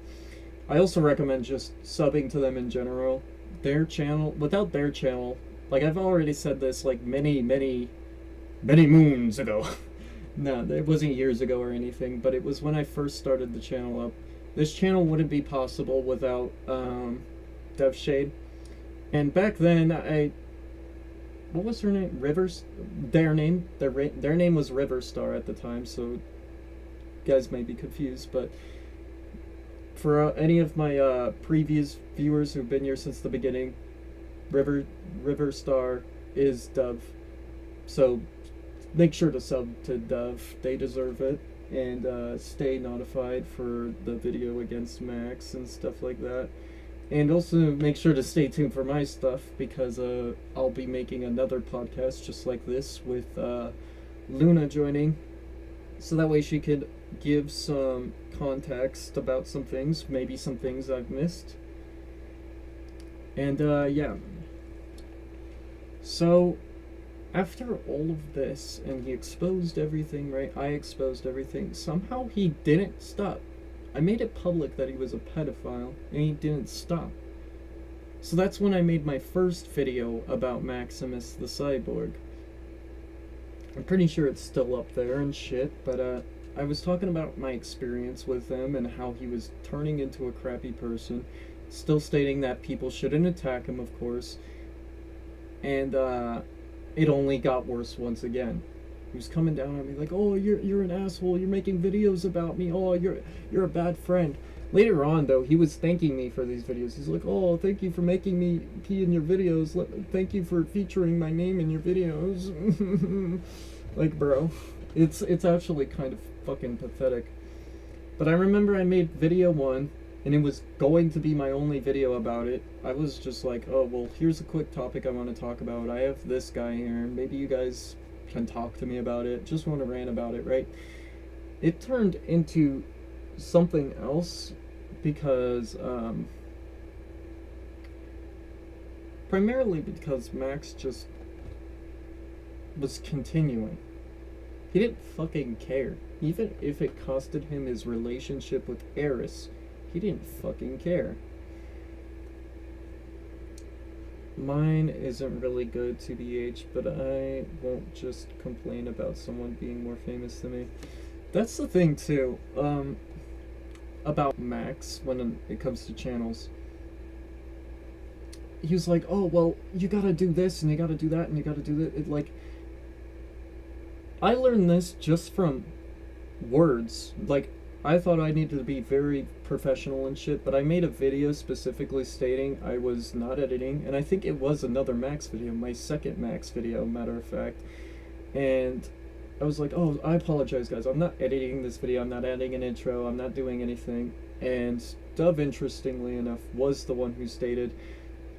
I also recommend just subbing to them in general. Their channel, without their channel, like I've already said this like many moons ago. No, it wasn't years ago or anything, but it was when I first started the channel up. This channel wouldn't be possible without Dev Shade. And back then, what was her name? Their name was Riverstar at the time, so you guys may be confused, but for any of my previous viewers who've been here since the beginning, Riverstar is Dove. So make sure to sub to Dove. They deserve it. And stay notified for the video against Max and stuff like that. And also make sure to stay tuned for my stuff, because I'll be making another podcast just like this with Luna joining. So that way she could give some context about some things, maybe some things I've missed. And yeah. So after all of this, and he exposed everything, right? I exposed everything. Somehow he didn't stop. I made it public that he was a pedophile, and he didn't stop. So that's when I made my first video about Maximus the Cyborg. I'm pretty sure it's still up there and shit, but I was talking about my experience with him and how he was turning into a crappy person, still stating that people shouldn't attack him, of course, and it only got worse once again. He was coming down on me like, oh, you're an asshole, you're making videos about me, oh, you're a bad friend. Later on, though, he was thanking me for these videos. He's like, oh, thank you for making me pee in your videos, thank you for featuring my name in your videos. Like, bro, it's actually kind of fucking pathetic. But I remember I made video 1, and it was going to be my only video about it. I was just like, oh, well, here's a quick topic I want to talk about. I have this guy here, maybe you guys can talk to me about it, just want to rant about it, right? It turned into something else because primarily because Max just was continuing. He didn't fucking care. Even if it costed him his relationship with Eris, he didn't fucking care. Mine isn't really good, TBH, but I won't just complain about someone being more famous than me. That's the thing, too, about Max when it comes to channels. He was like, oh, well, you gotta do this, and you gotta do that, and you gotta do that. Like, I learned this just from words. Like, I thought I needed to be very professional and shit, but I made a video specifically stating I was not editing, and I think it was another Max video, my second Max video, matter of fact. And I was like, oh, I apologize, guys. I'm not editing this video. I'm not adding an intro. I'm not doing anything. And Dove, interestingly enough, was the one who stated,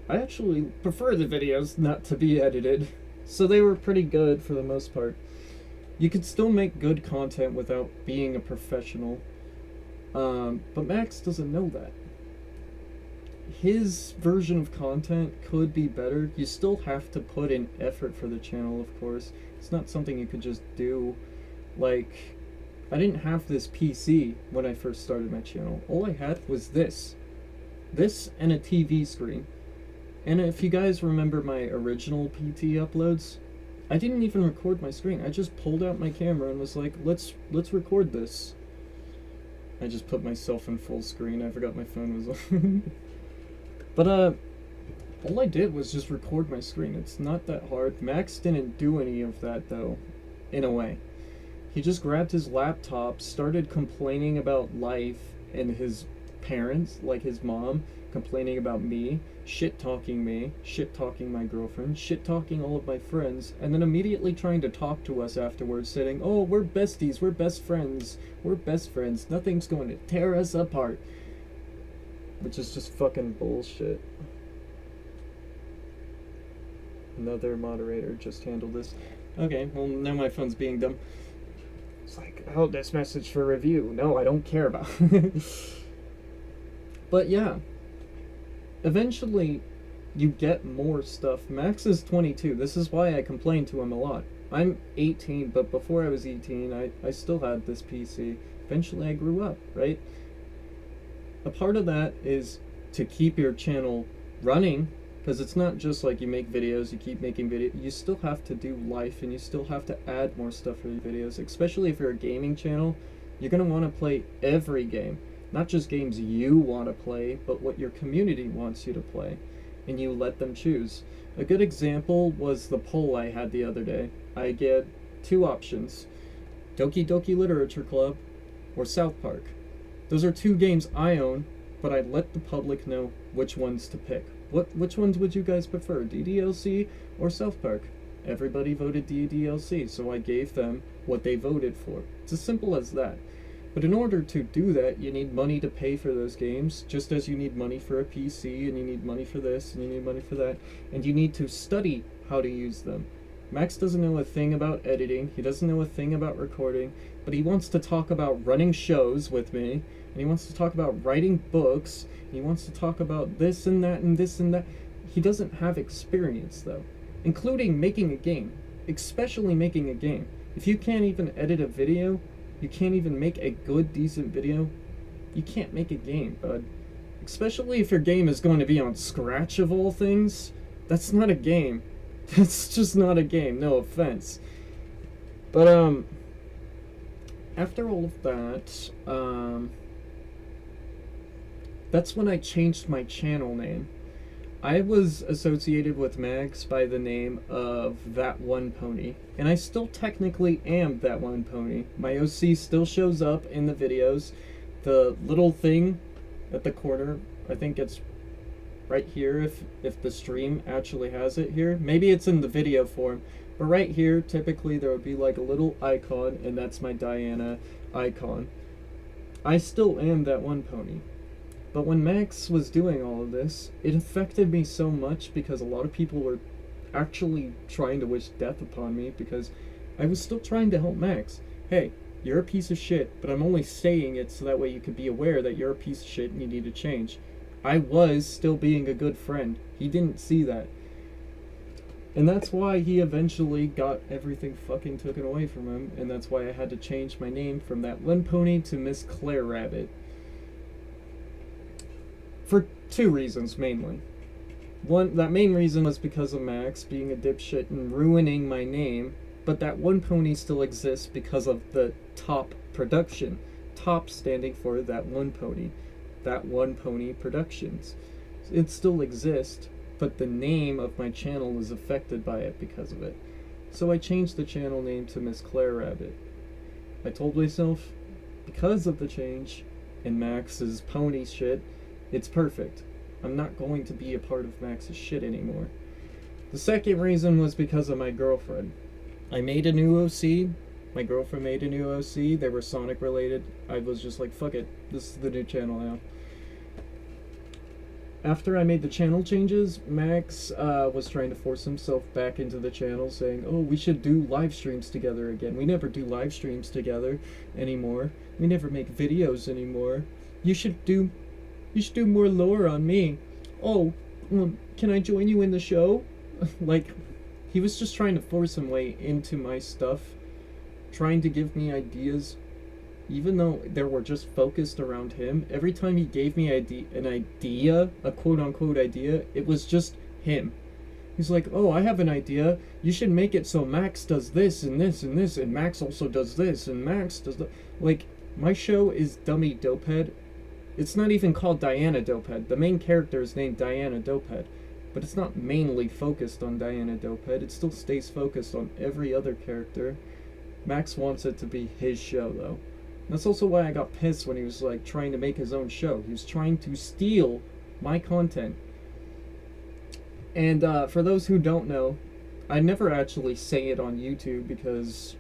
I actually prefer the videos not to be edited. So they were pretty good for the most part. You could still make good content without being a professional. But Max doesn't know that. His version of content could be better. You still have to put in effort for the channel, of course. It's not something you could just do. Like, I didn't have this PC when I first started my channel. All I had was this. This and a TV screen. And if you guys remember my original PT uploads, I didn't even record my screen. I just pulled out my camera and was like, let's record this. I just put myself in full screen. I forgot my phone was on. But all I did was just record my screen. It's not that hard. Max didn't do any of that though, in a way. He just grabbed his laptop, started complaining about life and his parents, like his mom, complaining about me, shit-talking my girlfriend, shit-talking all of my friends, and then immediately trying to talk to us afterwards, saying, oh, we're besties, we're best friends, nothing's going to tear us apart. Which is just fucking bullshit. Another moderator just handled this. Okay, well, now my phone's being dumb. It's like, oh, this message for review. No, I don't care about. But yeah. Eventually, you get more stuff. Max is 22. This is why I complain to him a lot. I'm 18, but before I was 18, I still had this PC. Eventually, I grew up, right? A part of that is to keep your channel running, because it's not just like you make videos, you keep making videos. You still have to do life, and you still have to add more stuff for your videos. Especially if you're a gaming channel, you're going to want to play every game. Not just games you want to play, but what your community wants you to play, and you let them choose. A good example was the poll I had the other day. I get two options: Doki Doki Literature Club or South Park. Those are two games I own, but I let the public know which ones to pick. Which ones would you guys prefer, DDLC or South Park? Everybody voted DDLC, so I gave them what they voted for. It's as simple as that. But in order to do that, you need money to pay for those games, just as you need money for a PC, and you need money for this, and you need money for that, and you need to study how to use them. Max doesn't know a thing about editing, he doesn't know a thing about recording, but he wants to talk about running shows with me, and he wants to talk about writing books, and he wants to talk about this and that and this and that. He doesn't have experience though, including making a game, especially making a game. If you can't even edit a video, you can't even make a good, decent video, you can't make a game, bud. Especially if your game is going to be on Scratch of all things. That's not a game. That's just not a game, no offense. But, after all of that, that's when I changed my channel name. I was associated with Max by the name of That One Pony, and I still technically am That One Pony. My OC still shows up in the videos. The little thing at the corner, I think it's right here if the stream actually has it here. Maybe it's in the video form, but right here, typically there would be like a little icon, and that's my Diana icon. I still am That One Pony. But when Max was doing all of this, it affected me so much because a lot of people were actually trying to wish death upon me because I was still trying to help Max. Hey, you're a piece of shit, but I'm only saying it so that way you can be aware that you're a piece of shit and you need to change. I was still being a good friend. He didn't see that. And that's why he eventually got everything fucking taken away from him, and that's why I had to change my name from That One Pony to MsClaireRabbit. For two reasons, mainly. One, that main reason was because of Max being a dipshit and ruining my name, but That One Pony still exists because of the top production. Top standing for That One Pony. That One Pony Productions. It still exists, but the name of my channel is affected by it because of it. So I changed the channel name to MsClaireRabbit. I told myself, because of the change in Max's pony shit, it's perfect. I'm not going to be a part of Max's shit anymore. The second reason was because of my girlfriend. I made a new OC. My girlfriend made a new OC. They were Sonic related. I was just like, fuck it. This is the new channel now. After I made the channel changes, Max was trying to force himself back into the channel, saying, oh, we should do live streams together again. We never do live streams together anymore. We never make videos anymore. You should do more lore on me. Oh, can I join you in the show? Like, he was just trying to force his way into my stuff, trying to give me ideas, even though they were just focused around him. Every time he gave me an idea, a quote-unquote idea, it was just him. He's like, oh, I have an idea. You should make it so Max does this and this and this, and Max also does this, and Max does that. Like, my show is Dummy Dopehead. It's not even called Diana Dopehead. The main character is named Diana Dopehead. But it's not mainly focused on Diana Dopehead. It still stays focused on every other character. Max wants it to be his show, though. That's also why I got pissed when he was like trying to make his own show. He was trying to steal my content. And for those who don't know, I never actually say it on YouTube because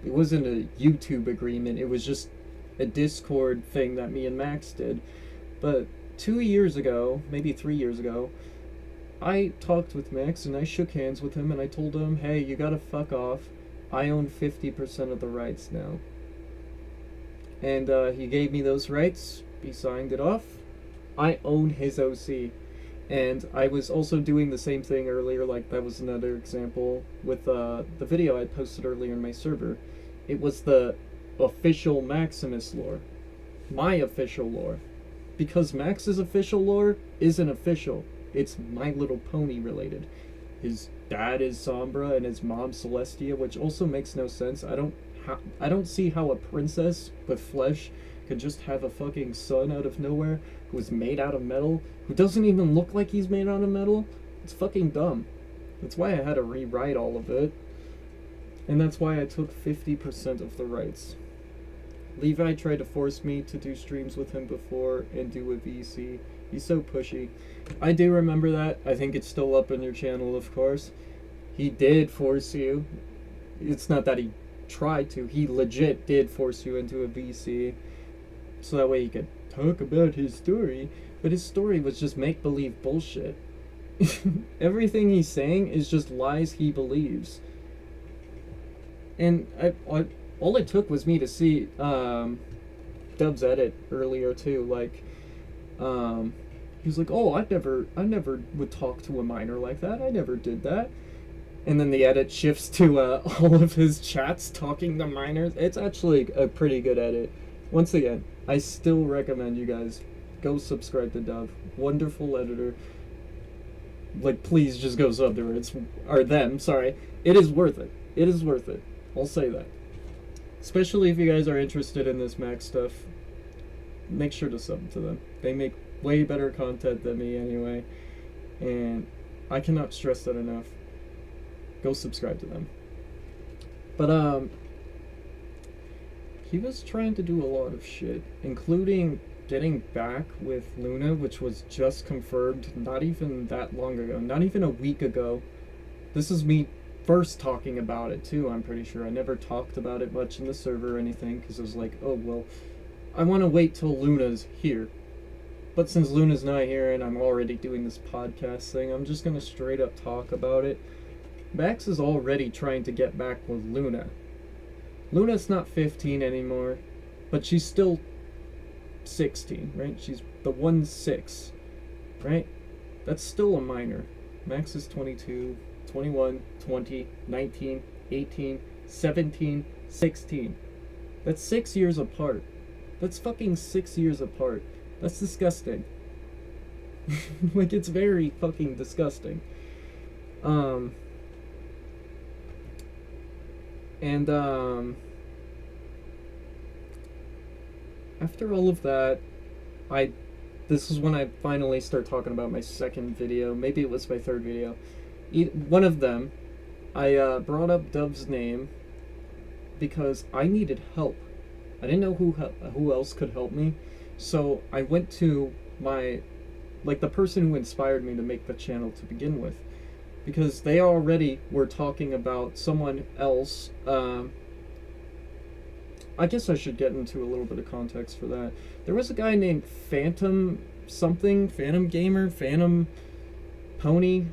it wasn't a YouTube agreement. It was just a Discord thing that me and Max did. But 2 years ago, maybe 3 years ago, I talked with Max and I shook hands with him and I told him, hey, you gotta fuck off. I own 50% of the rights now. And he gave me those rights. He signed it off. I own his OC. And I was also doing the same thing earlier, like that was another example with the video I posted earlier in my server. It was the official Maximus lore. My official lore. Because Max's official lore isn't official. It's My Little Pony related. His dad is Sombra and his mom Celestia, which also makes no sense. I don't see how a princess with flesh could just have a fucking son out of nowhere who's made out of metal, who doesn't even look like he's made out of metal. It's fucking dumb. That's why I had to rewrite all of it. And that's why I took 50% of the rights. Levi tried to force me to do streams with him before and do a VC. He's so pushy. I do remember that. I think it's still up on your channel, of course. He did force you. It's not that he tried to. He legit did force you into a VC. So that way he could talk about his story. But his story was just make-believe bullshit. Everything he's saying is just lies he believes. And all it took was me to see Dub's edit earlier too. Like, he was like, "Oh, I never would talk to a minor like that. I never did that." And then the edit shifts to all of his chats talking to minors. It's actually a pretty good edit. Once again, I still recommend you guys go subscribe to Dub. Wonderful editor. Like, please just go sub to her. Sorry. It is worth it. It is worth it. I'll say that. Especially if you guys are interested in this Max stuff. Make sure to sub to them. They make way better content than me anyway. And I cannot stress that enough. Go subscribe to them. But, he was trying to do a lot of shit, including getting back with Luna, which was just confirmed not even that long ago, not even a week ago. This is me first talking about it too, I'm pretty sure. I never talked about it much in the server or anything, because it was like, oh, well, I want to wait till Luna's here. But since Luna's not here and I'm already doing this podcast thing, I'm just going to straight up talk about it. Max is already trying to get back with Luna. Luna's not 15 anymore, but she's still 16, right? She's the 1-6, right? That's still a minor. Max is 22, 21, 20, 19, 18, 17, 16. That's 6 years apart. That's fucking 6 years apart. That's disgusting. Like, it's very fucking disgusting. After all of that, this is when I finally start talking about my second video. Maybe it was my third video. One of them, I brought up Dub's name because I needed help. I didn't know who else could help me, so I went to the person who inspired me to make the channel to begin with, because they already were talking about someone else. I guess I should get into a little bit of context for that. There was a guy named Phantom Gamer, Phantom Pony,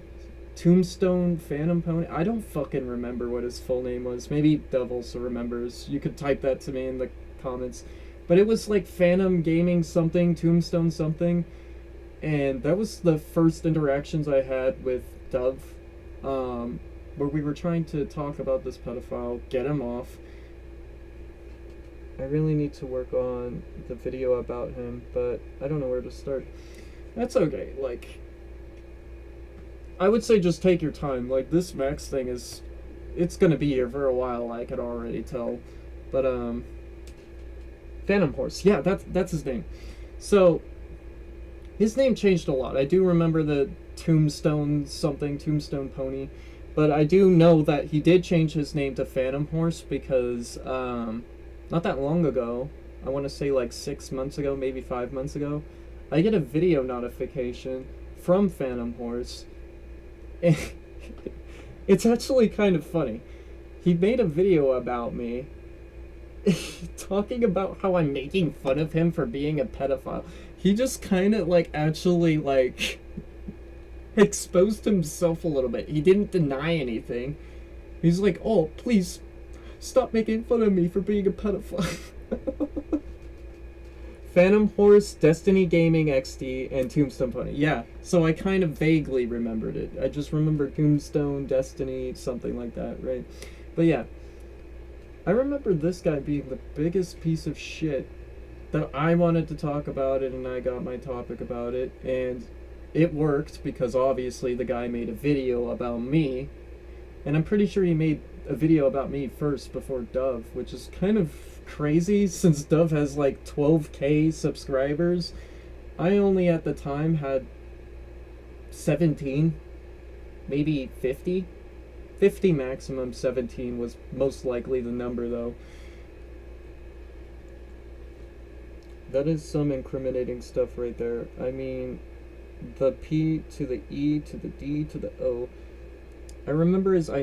Tombstone, Phantom Pony. I don't fucking remember what his full name was. Maybe Dove also remembers. You could type that to me in the comments. But it was like Phantom Gaming something, Tombstone something. And that was the first interactions I had with Dove, where we were trying to talk about this pedophile, get him off. I really need to work on the video about him, but I don't know where to start. That's okay. Like, I would say just take your time. Like, this Max thing it's gonna be here for a while, I could already tell. But, Phantom Horse. Yeah, that's his name. So, his name changed a lot. I do remember the Tombstone Pony. But I do know that he did change his name to Phantom Horse because, not that long ago, I want to say like 6 months ago, maybe 5 months ago, I get a video notification from Phantom Horse. And it's actually kind of funny. He made a video about me talking about how I'm making fun of him for being a pedophile. He just kind of actually exposed himself a little bit. He didn't deny anything. He's like, oh, please stop making fun of me for being a pedophile. Phantom Horse, Destiny Gaming XD, and Tombstone Pony. Yeah, so I kind of vaguely remembered it. I just remember Tombstone, Destiny, something like that, right? But yeah, I remember this guy being the biggest piece of shit that I wanted to talk about it, and I got my topic about it, and it worked because obviously the guy made a video about me, and I'm pretty sure he made a video about me first before Dove, which is kind of crazy since Dove has like 12k subscribers. I only at the time had 17, maybe 50 maximum. 17 was most likely the number though. That is some incriminating stuff right there. I mean, the P to the E to the D to the O. I remember his I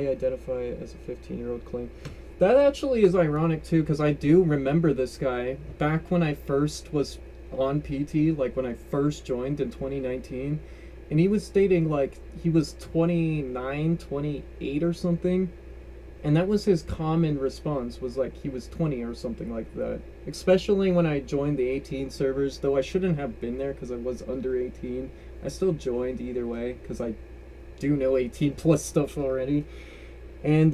identify as a 15-year-old claim. That actually is ironic too, because I do remember this guy back when I first was on PT, like when I first joined in 2019, and he was stating like he was 29, 28 or something, and that was his common response, was like he was 20 or something like that. Especially when I joined the 18 servers, though I shouldn't have been there because I was under 18. I still joined either way because I do know 18 plus stuff already. And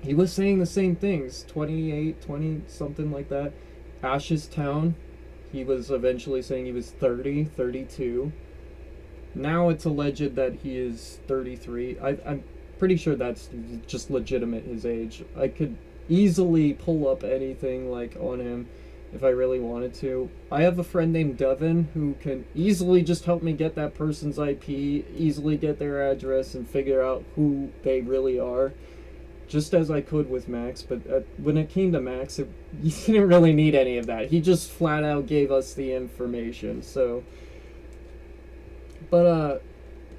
he was saying the same things, 28, 20, something like that. Ash's Town, he was eventually saying he was 30, 32. Now it's alleged that he is 33. I'm pretty sure that's just legitimate, his age. I could easily pull up anything like on him if I really wanted to. I have a friend named Devin who can easily just help me get that person's IP, easily get their address, and figure out who they really are, just as I could with Max. But when it came to Max, he didn't really need any of that. He just flat out gave us the information. So, but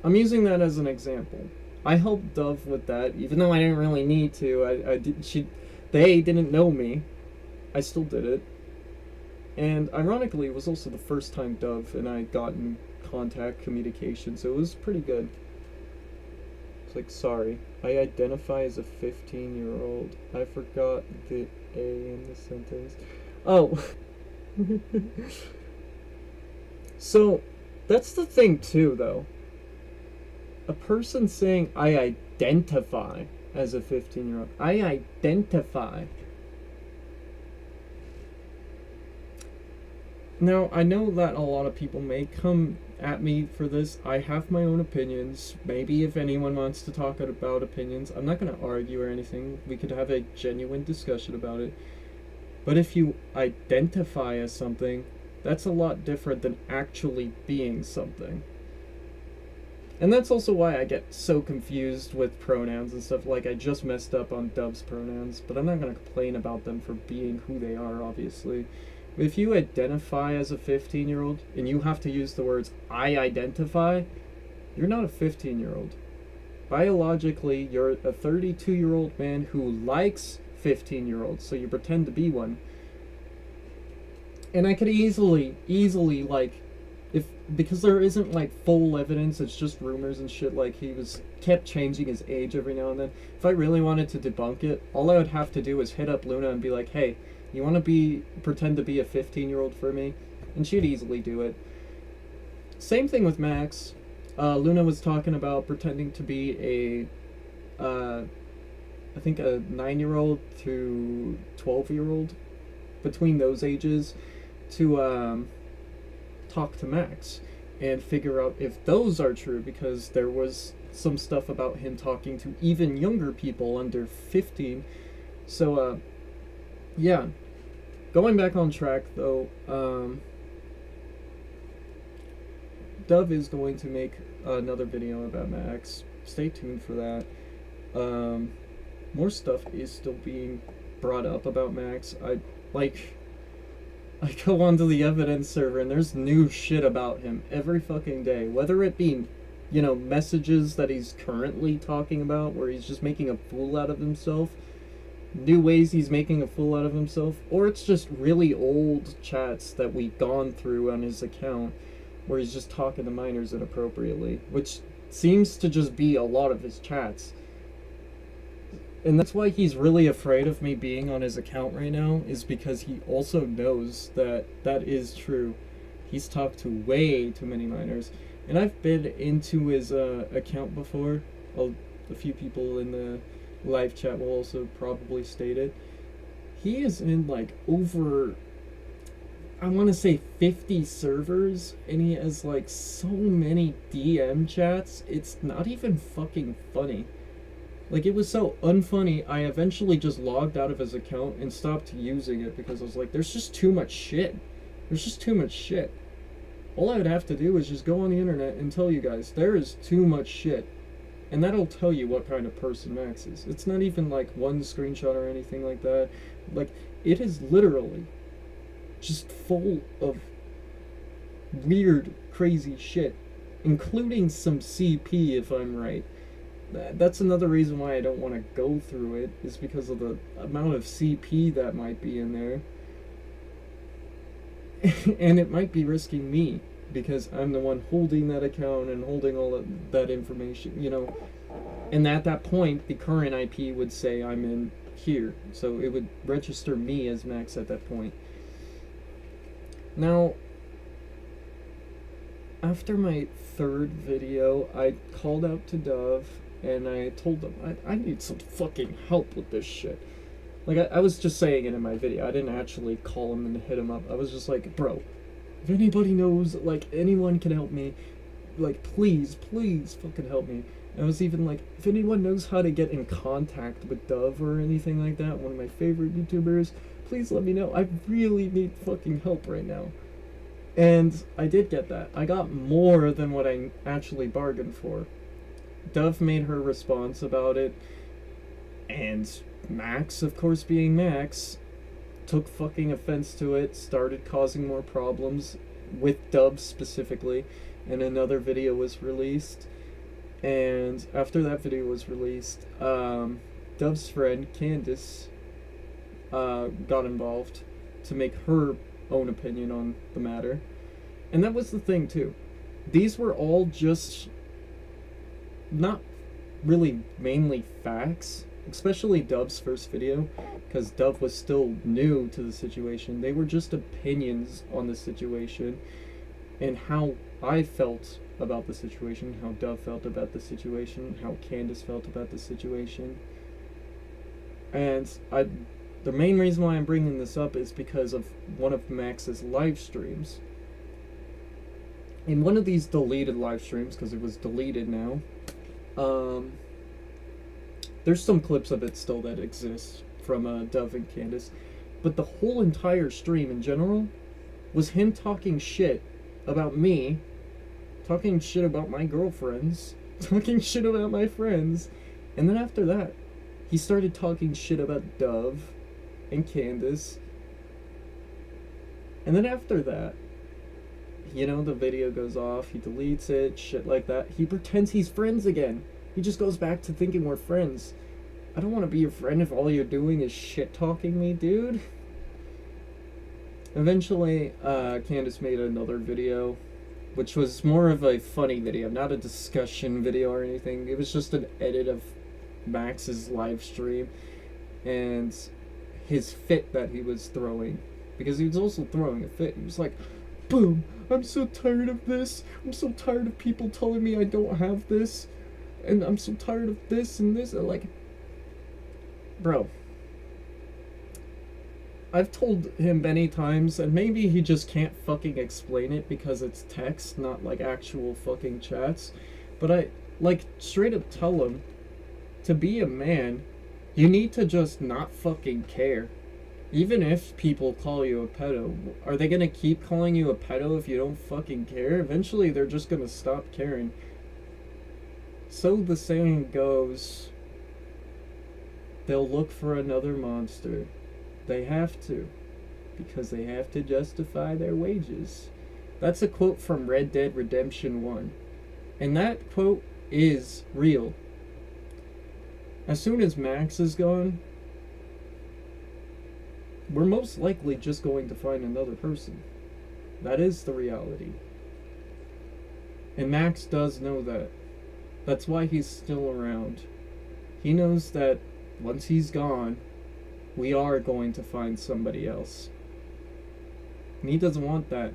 I'm using that as an example. I helped Dove with that, even though I didn't really need to. They didn't know me. I still did it. And ironically, it was also the first time Dove and I got in contact, communication, so it was pretty good. It's like, sorry, I identify as a 15-year-old. I forgot the A in the sentence. Oh. So, that's the thing too, though. A person saying, I identify as a 15-year-old. I identify. Now, I know that a lot of people may come at me for this. I have my own opinions. Maybe if anyone wants to talk about opinions, I'm not going to argue or anything. We could have a genuine discussion about it. But if you identify as something, that's a lot different than actually being something. And that's also why I get so confused with pronouns and stuff. Like, I just messed up on Dove's pronouns, but I'm not going to complain about them for being who they are, obviously. If you identify as a 15-year-old and you have to use the words I identify, you're not a 15-year-old. Biologically, you're a 32-year-old man who likes 15-year-olds, so you pretend to be one. And I could easily, like, because there isn't, like, full evidence, it's just rumors and shit, like, he kept changing his age every now and then. If I really wanted to debunk it, all I would have to do is hit up Luna and be like, hey, you want to pretend to be a 15-year-old for me? And she'd easily do it. Same thing with Max. Luna was talking about pretending to be I think a 9-year-old to 12-year-old, between those ages, to talk to Max and figure out if those are true, because there was some stuff about him talking to even younger people under 15. So, yeah. Going back on track, though, Dove is going to make another video about Max. Stay tuned for that. More stuff is still being brought up about Max. I go onto the evidence server and there's new shit about him every fucking day. Whether it be, messages that he's currently talking about where he's just making a fool out of himself, new ways he's making a fool out of himself, or it's just really old chats that we've gone through on his account where he's just talking to minors inappropriately, which seems to just be a lot of his chats. And that's why he's really afraid of me being on his account right now, is because he also knows that that is true. He's talked to way too many minors. And I've been into his account before. A few people in the live chat will also probably state it. He is in like over, I want to say 50 servers, and he has like so many DM chats, it's not even fucking funny. Like, it was so unfunny, I eventually just logged out of his account and stopped using it because I was like, there's just too much shit. There's just too much shit. All I would have to do is just go on the internet and tell you guys, there is too much shit. And that'll tell you what kind of person Max is. It's not even like one screenshot or anything like that. Like, it is literally just full of weird, crazy shit, including some CP, if I'm right. That's another reason why I don't want to go through it, is because of the amount of CP that might be in there. And it might be risking me, because I'm the one holding that account and holding all of that information, And at that point, the current IP would say I'm in here, so it would register me as Max at that point. Now, after my third video, I called out to Dove and I told them, I need some fucking help with this shit. Like, I was just saying it in my video. I didn't actually call him and hit him up. I was just like, bro, if anybody knows, like, anyone can help me, like, please fucking help me. I was even like, if anyone knows how to get in contact with Dove or anything like that, one of my favorite YouTubers, please let me know. I really need fucking help right now. And I did get that. I got more than what I actually bargained for. Dove made her response about it, and Max, of course being Max, took fucking offense to it, started causing more problems with Dove specifically, and another video was released. And after that video was released, Dove's friend Candace got involved to make her own opinion on the matter. And that was the thing too. These were all just not really mainly facts, especially Dove's first video, because Dove was still new to the situation. They were just opinions on the situation and how I felt about the situation, how Dove felt about the situation, how Candace felt about the situation. And the main reason why I'm bringing this up is because of one of Max's live streams. In one of these deleted live streams, because it was deleted now, there's some clips of it still that exist from Dove and Candace, but the whole entire stream in general was him talking shit about me talking shit about my girlfriends, talking shit about my friends, and then after that, he started talking shit about Dove and Candace, and then after that, you know, the video goes off, he deletes it, shit like that. He pretends he's friends again. He just goes back to thinking we're friends. I don't want to be your friend if all you're doing is shit-talking me, dude. Eventually, Candace made another video, which was more of a funny video, not a discussion video or anything. It was just an edit of Max's live stream and his fit that he was throwing. Because he was also throwing a fit. He was like, boom, I'm so tired of this. I'm so tired of people telling me I don't have this. And I'm so tired of this and this. And like, bro, I've told him many times, and maybe he just can't fucking explain it because it's text, not like actual fucking chats. But I, like, straight up tell him, to be a man, you need to just not fucking care. Even if people call you a pedo, are they gonna keep calling you a pedo if you don't fucking care? Eventually they're just gonna stop caring. So the saying goes, they'll look for another monster. They have to, because they have to justify their wages. That's a quote from Red Dead Redemption 1. And that quote is real. As soon as Max is gone, we're most likely just going to find another person. That is the reality. And Max does know that. That's why he's still around. He knows that once he's gone, we are going to find somebody else. And he doesn't want that.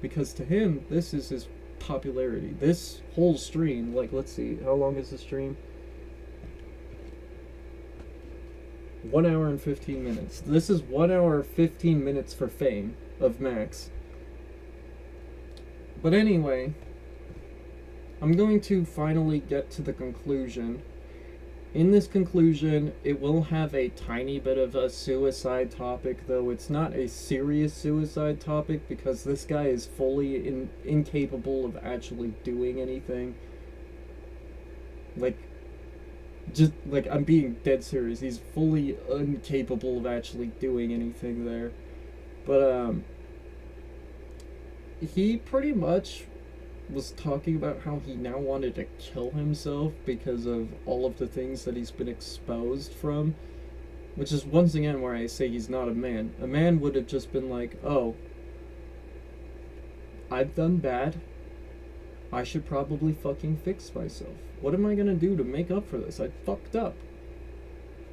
Because to him, this is his popularity. This whole stream, like, let's see, how long is the stream? 1 hour and 15 minutes. This is 1 hour 15 minutes for fame of Max. But anyway, I'm going to finally get to the conclusion. In this conclusion, it will have a tiny bit of a suicide topic, though it's not a serious suicide topic because this guy is fully incapable of actually doing anything. Like, just, like, I'm being dead serious. He's fully incapable of actually doing anything there. But, he pretty much was talking about how he now wanted to kill himself because of all of the things that he's been exposed from. Which is once again where I say he's not a man. A man would have just been like, oh, I've done bad. I should probably fucking fix myself. What am I gonna do to make up for this? I fucked up.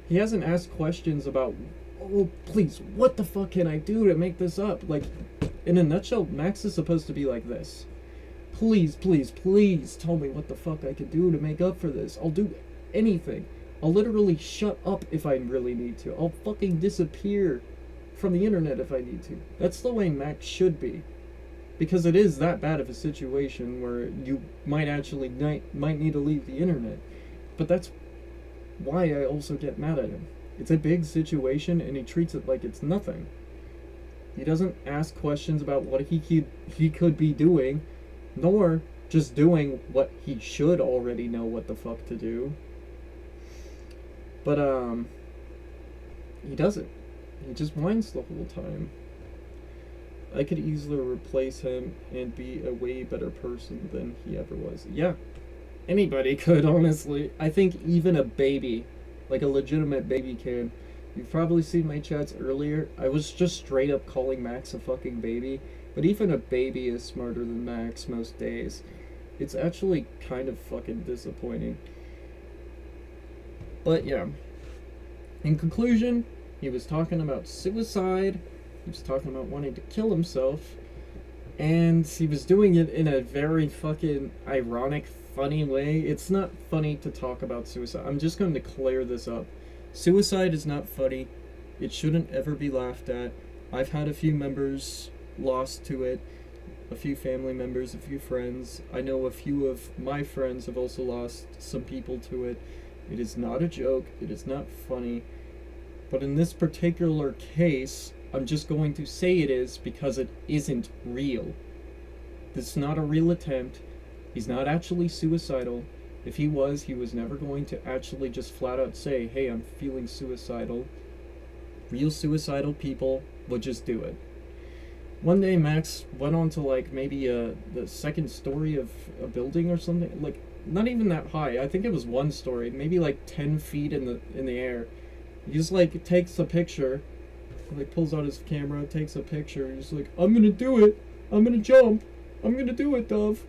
He hasn't asked questions about, oh, please, what the fuck can I do to make this up? Like, in a nutshell, Max is supposed to be like this. Please, please, please tell me what the fuck I can do to make up for this. I'll do anything. I'll literally shut up if I really need to. I'll fucking disappear from the internet if I need to. That's the way Max should be. Because it is that bad of a situation where you might actually might need to leave the internet. But that's why I also get mad at him. It's a big situation and he treats it like it's nothing. He doesn't ask questions about what he could be doing, nor just doing what he should already know what the fuck to do. But he doesn't. He just whines the whole time. I could easily replace him and be a way better person than he ever was. Yeah, anybody could, honestly. I think even a baby, like a legitimate baby can. You've probably seen my chats earlier. I was just straight up calling Max a fucking baby. But even a baby is smarter than Max most days. It's actually kind of fucking disappointing. But yeah. In conclusion, he was talking about suicide. He was talking about wanting to kill himself. And he was doing it in a very fucking ironic, funny way. It's not funny to talk about suicide. I'm just going to clear this up. Suicide is not funny. It shouldn't ever be laughed at. I've had a few members lost to it. A few family members, a few friends. I know a few of my friends have also lost some people to it. It is not a joke. It is not funny. But in this particular case, I'm just going to say it is because it isn't real. This is not a real attempt. He's not actually suicidal. If he was never going to actually just flat out say, hey, I'm feeling suicidal. Real suicidal people would just do it. One day Max went on to like maybe the second story of a building or something, like not even that high. I think it was one story, maybe like 10 feet in the air. He just like takes a picture, like pulls out his camera, takes a picture. He's like, I'm gonna do it. I'm gonna jump. I'm gonna do it, Dove.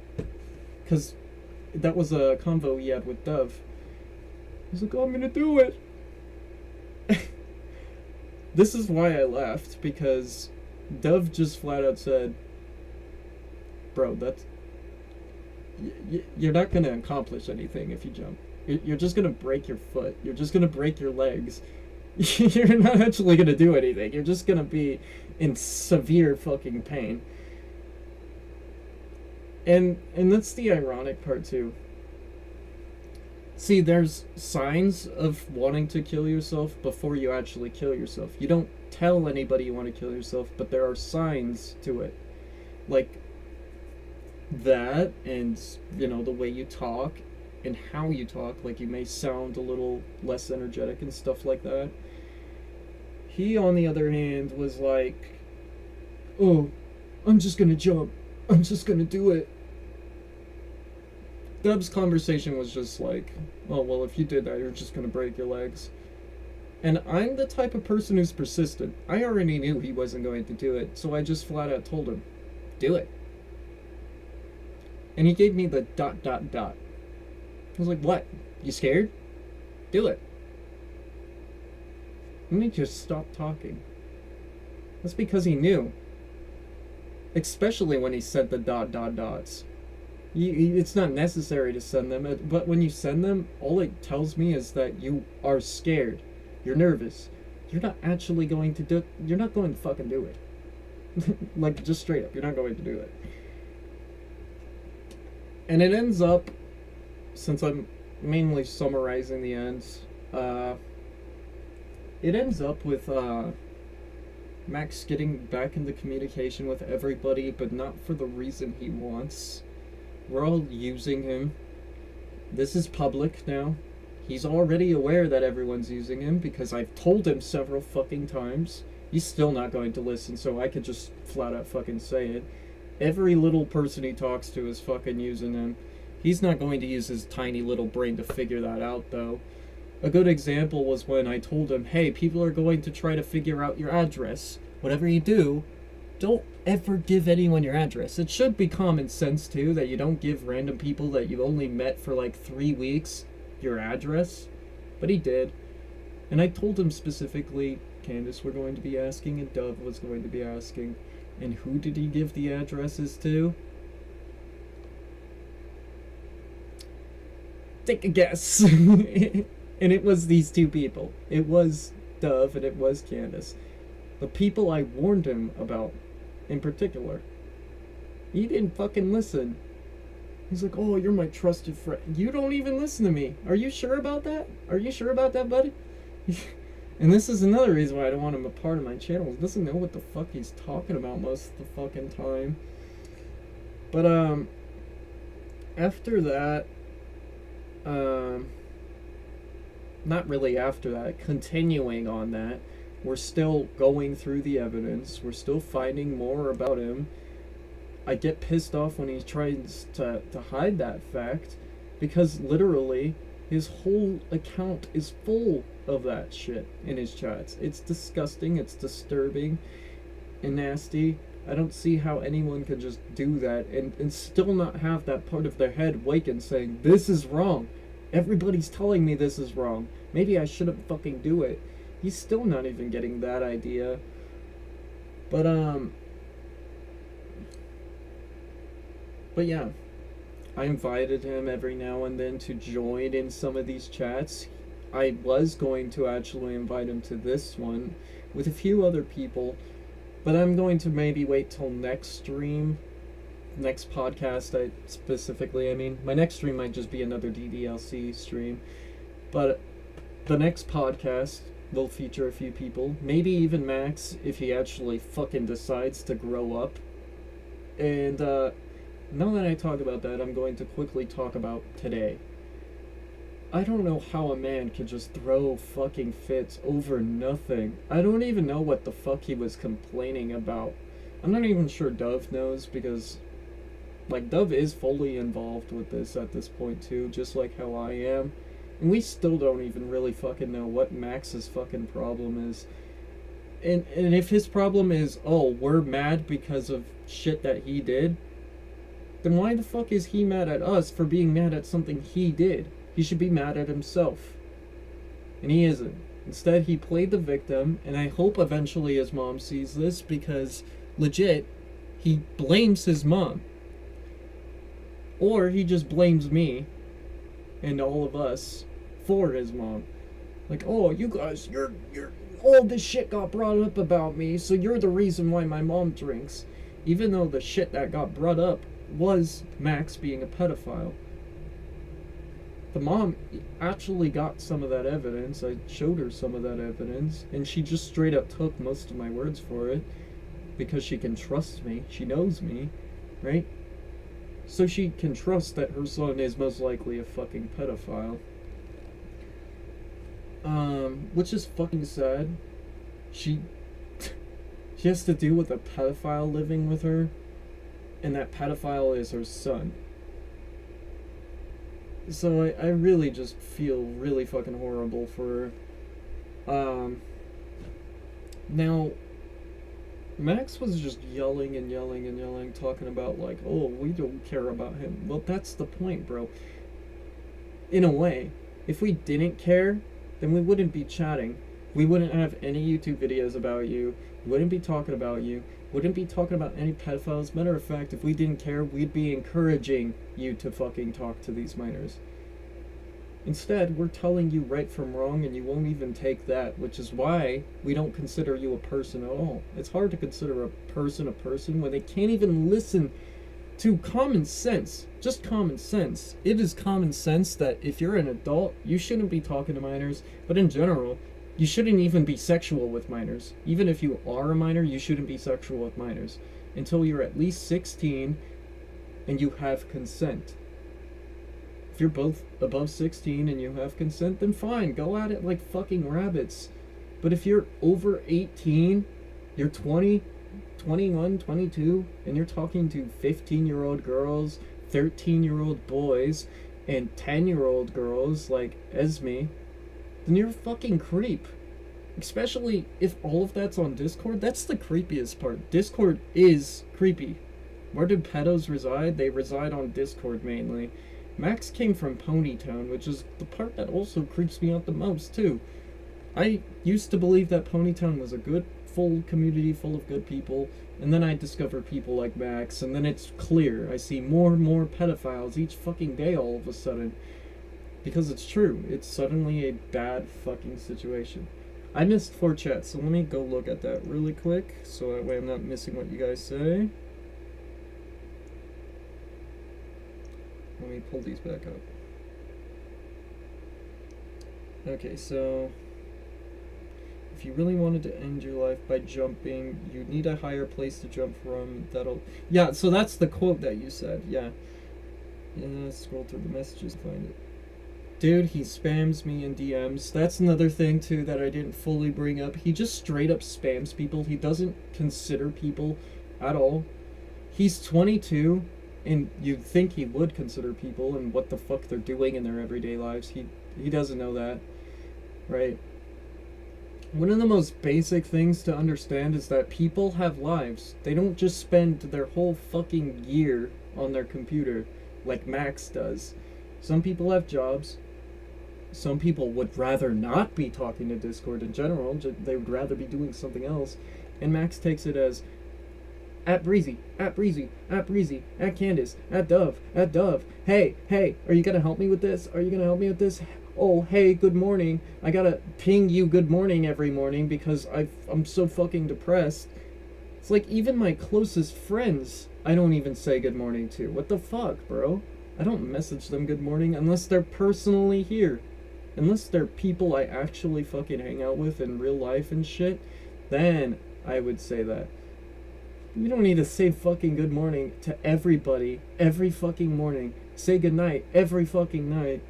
Cause that was a convo he had with Dove. He's like, oh, I'm gonna do it. This is why I laughed, because Dove just flat out said, bro, that's... You're not gonna accomplish anything if you jump. You're just gonna break your foot. You're just gonna break your legs. You're not actually gonna do anything. You're just gonna be in severe fucking pain. And that's the ironic part too. See, there's signs of wanting to kill yourself before you actually kill yourself. You don't tell anybody you want to kill yourself, but there are signs to it. Like that, and, you know, the way you talk and how you talk. Like, you may sound a little less energetic and stuff like that. He, on the other hand, was like, oh, I'm just gonna jump. I'm just gonna do it. Dub's conversation was just like, oh, well, if you did that, you're just gonna break your legs. And I'm the type of person who's persistent. I already knew he wasn't going to do it, so I just flat out told him, do it. And he gave me the ... I was like, what? You scared? Do it. And he just stopped talking. That's because he knew. Especially when he said the ... It's not necessary to send them, but when you send them, all it tells me is that you are scared. You're nervous. You're not actually going to do it. You're not going to fucking do it. Like, just straight up, you're not going to do it. And it ends up, since I'm mainly summarizing the ends, it ends up with Max getting back into communication with everybody, but not for the reason he wants. We're all using him. This is public now. He's already aware that everyone's using him because I've told him several fucking times. He's still not going to listen, so I could just flat out fucking say it. Every little person he talks to is fucking using him. He's not going to use his tiny little brain to figure that out, though. A good example was when I told him, hey, people are going to try to figure out your address. Whatever you do, don't ever give anyone your address. It should be common sense, too, that you don't give random people that you've only met for like 3 weeks your address. But he did. And I told him specifically, Candace were going to be asking and Dove was going to be asking. And who did he give the addresses to? Take a guess. And it was these two people. It was Dove and it was Candace. The people I warned him about, in particular. He didn't fucking listen. He's like, oh, you're my trusted friend. You don't even listen to me. Are you sure about that? Are you sure about that, buddy? And this is another reason why I don't want him a part of my channel. He doesn't know what the fuck he's talking about most of the fucking time. But, after that, not really after that, continuing on that, we're still going through the evidence. We're still finding more about him. I get pissed off when he tries to hide that fact, because literally his whole account is full of that shit in his chats. It's disgusting, it's disturbing, and nasty. I don't see how anyone could just do that and still not have that part of their head waken saying, this is wrong. Everybody's telling me this is wrong. Maybe I shouldn't fucking do it. He's still not even getting that idea. But yeah, I invited him every now and then to join in some of these chats. I was going to actually invite him to this one with a few other people, but I'm going to maybe wait till next stream, next podcast. I mean, my next stream might just be another DDLC stream, but the next podcast will feature a few people, maybe even Max if he actually fucking decides to grow up, and Now that I talk about that, I'm going to quickly talk about today. I don't know how a man could just throw fucking fits over nothing. I don't even know what the fuck he was complaining about. I'm not even sure Dove knows, because, like, Dove is fully involved with this at this point too, just like how I am. And we still don't even really fucking know what Max's fucking problem is. And if his problem is, oh, we're mad because of shit that he did, then why the fuck is he mad at us for being mad at something he did? He should be mad at himself. And he isn't. Instead, he played the victim, and I hope eventually his mom sees this, because, legit, he blames his mom. Or he just blames me and all of us for his mom. Like, oh, you guys, you're all this shit got brought up about me, so you're the reason why my mom drinks. Even though the shit that got brought up was Max being a pedophile. The mom actually got some of that evidence. I showed her some of that evidence, and she just straight up took most of my words for it, because she can trust me. She knows me, right? So she can trust that her son is most likely a fucking pedophile. Which is fucking sad. She has to deal with a pedophile living with her, and that pedophile is her son. So I really just feel really fucking horrible for her. Now, Max was just yelling and yelling and yelling, talking about, like, oh, we don't care about him. Well, that's the point, bro. In a way, if we didn't care, then we wouldn't be chatting. We wouldn't have any YouTube videos about you. We wouldn't be talking about you. Wouldn't be talking about any pedophiles. Matter of fact, if we didn't care, we'd be encouraging you to fucking talk to these minors. Instead, we're telling you right from wrong, and you won't even take that, which is why we don't consider you a person at all. It's hard to consider a person when they can't even listen to common sense. Just common sense. It is common sense that if you're an adult, you shouldn't be talking to minors, but in general, you shouldn't even be sexual with minors. Even if you are a minor, you shouldn't be sexual with minors until you're at least 16 and you have consent. If you're both above 16 and you have consent, then fine, go at it like fucking rabbits. But if you're over 18, you're 20, 21, 22, and you're talking to 15-year-old girls, 13-year-old boys, and 10-year-old girls like Esme, then you're a fucking creep. Especially if all of that's on Discord. That's the creepiest part. Discord is creepy. Where do pedos reside? They reside on Discord mainly. Max came from Ponytown, which is the part that also creeps me out the most too. I used to believe that Ponytown was a good, full community full of good people, and then I discovered people like Max, and then it's clear. I see more and more pedophiles each fucking day all of a sudden. Because it's true. It's suddenly a bad fucking situation. I missed 4 chats, so let me go look at that really quick, so that way I'm not missing what you guys say. Let me pull these back up. Okay, so if you really wanted to end your life by jumping, you need a higher place to jump from. Yeah, so that's the quote that you said. Yeah. Scroll through the messages, find it. Dude, he spams me in DMs. That's another thing too that I didn't fully bring up. He just straight up spams people. He doesn't consider people at all. He's 22, and you'd think he would consider people and what the fuck they're doing in their everyday lives. He doesn't know that, right? One of the most basic things to understand is that people have lives. They don't just spend their whole fucking year on their computer like Max does. Some people have jobs. Some people would rather not be talking to Discord in general. They would rather be doing something else. And Max takes it as at Breezy, at Breezy, at Breezy, at Candace, at Dove, at Dove. Hey, are you gonna help me with this? Are you gonna help me with this? Oh, hey, good morning. I gotta ping you good morning every morning because I'm so fucking depressed. It's like even my closest friends, I don't even say good morning to. What the fuck, bro? I don't message them good morning unless they're personally here. Unless they're people I actually fucking hang out with in real life and shit, then I would say that. You don't need to say fucking good morning to everybody every fucking morning. Say good night every fucking night.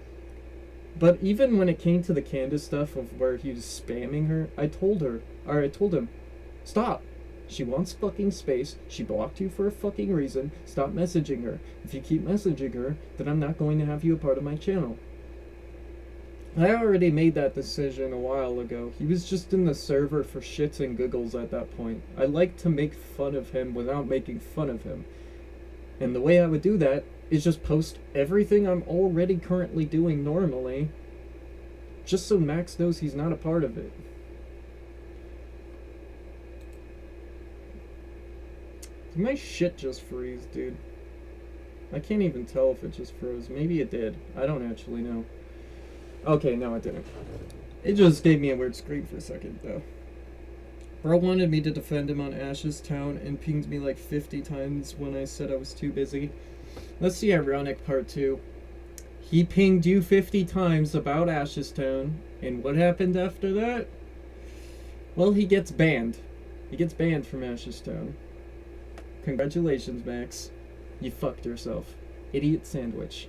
But even when it came to the Candace stuff of where he was spamming her, I told him, stop. She wants fucking space. She blocked you for a fucking reason. Stop messaging her. If you keep messaging her, then I'm not going to have you a part of my channel. I already made that decision a while ago. He was just in the server for shits and giggles at that point. I like to make fun of him without making fun of him. And the way I would do that is just post everything I'm already currently doing normally, just so Max knows he's not a part of it. Did my shit just freeze, dude? I can't even tell if it just froze. Maybe it did. I don't actually know. Okay, no, it didn't. It just gave me a weird screen for a second, though. Bro wanted me to defend him on Ash's Town and pinged me like 50 times when I said I was too busy. Let's see ironic part 2. He pinged you 50 times about Ash's Town, and what happened after that? Well, he gets banned. He gets banned from Ash's Town. Congratulations, Max. You fucked yourself. Idiot sandwich.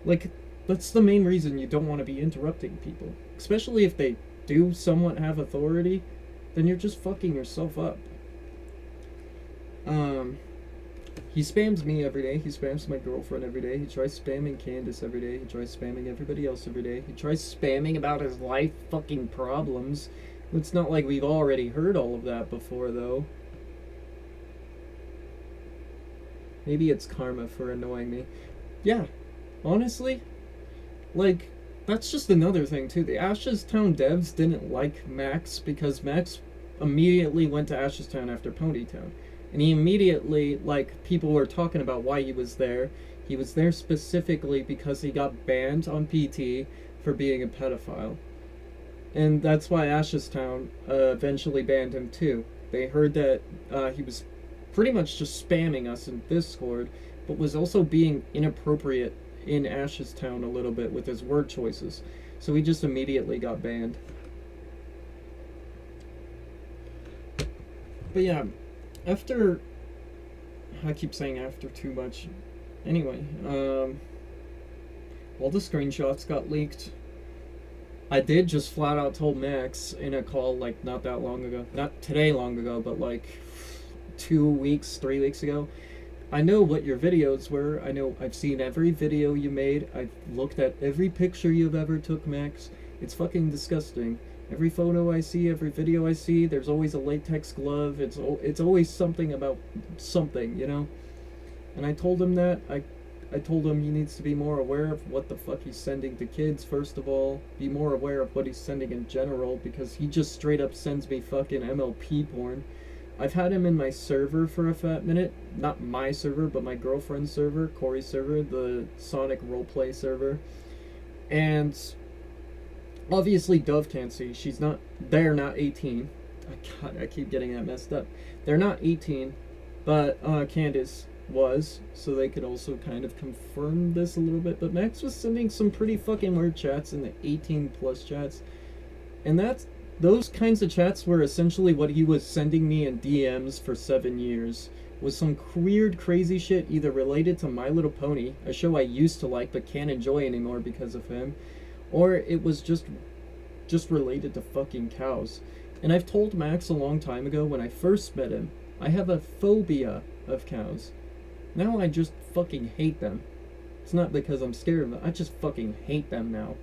Like, that's the main reason you don't want to be interrupting people. Especially if they do somewhat have authority, then you're just fucking yourself up. He spams me every day. He spams my girlfriend every day. He tries spamming Candace every day. He tries spamming everybody else every day. He tries spamming about his life fucking problems. It's not like we've already heard all of that before, though. Maybe it's karma for annoying me. Yeah, honestly, like, that's just another thing, too. The Ash's Town devs didn't like Max because Max immediately went to Ash's Town after Ponytown. And he immediately, like, people were talking about why he was there. He was there specifically because he got banned on PT for being a pedophile. And that's why Ash's Town eventually banned him, too. They heard that he was pretty much just spamming us in Discord, but was also being inappropriate in Ash's Town a little bit with his word choices. So he just immediately got banned. But yeah, after... I keep saying after too much. Anyway, all the screenshots got leaked. I did just flat out told Max in a call, like, not that long ago. Not today long ago, but like 2 weeks, 3 weeks ago. I know what your videos were. I know I've seen every video you made. I've looked at every picture you've ever took, Max. It's fucking disgusting. Every photo I see, every video I see, there's always a latex glove. It's always something about something, you know? And I told him that. I told him he needs to be more aware of what the fuck he's sending to kids, first of all. Be more aware of what he's sending in general, because he just straight up sends me fucking MLP porn. I've had him in my server for a fat minute. Not my server, but my girlfriend's server, Corey's server, the Sonic roleplay server. And obviously Dove can't see. They're not 18. God, I keep getting that messed up. They're not 18, but Candace was, so they could also kind of confirm this a little bit. But Max was sending some pretty fucking weird chats in the 18 plus chats. And those kinds of chats were essentially what he was sending me in DMs for 7 years. Was some weird, crazy shit either related to My Little Pony, a show I used to like but can't enjoy anymore because of him, or it was just related to fucking cows. And I've told Max a long time ago when I first met him, I have a phobia of cows. Now I just fucking hate them. It's not because I'm scared of them, I just fucking hate them now.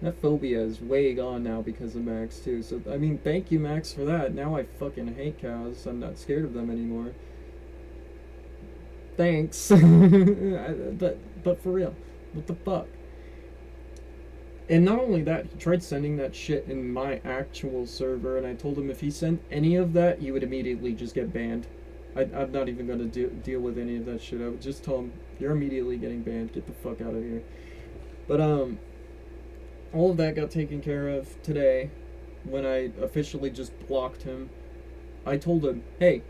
That phobia is way gone now because of Max, too. So, I mean, thank you, Max, for that. Now I fucking hate cows. I'm not scared of them anymore. Thanks. but for real, what the fuck? And not only that, he tried sending that shit in my actual server, and I told him if he sent any of that, he would immediately just get banned. I'm not even going to deal with any of that shit. I would just tell him, you're immediately getting banned. Get the fuck out of here. But, all of that got taken care of today when I officially just blocked him. I told him, hey,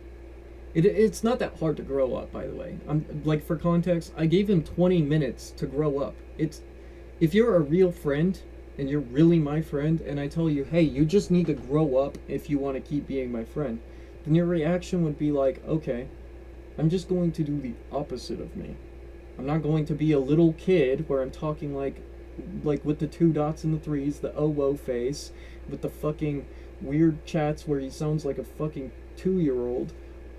it's not that hard to grow up, by the way. Like, for context, I gave him 20 minutes to grow up. If you're a real friend and you're really my friend and I tell you, hey, you just need to grow up if you want to keep being my friend, then your reaction would be like, okay, I'm just going to do the opposite of me. I'm not going to be a little kid where I'm talking like with the 2 dots and the 3s, the oh whoa face, with the fucking weird chats where he sounds like a fucking 2-year-old.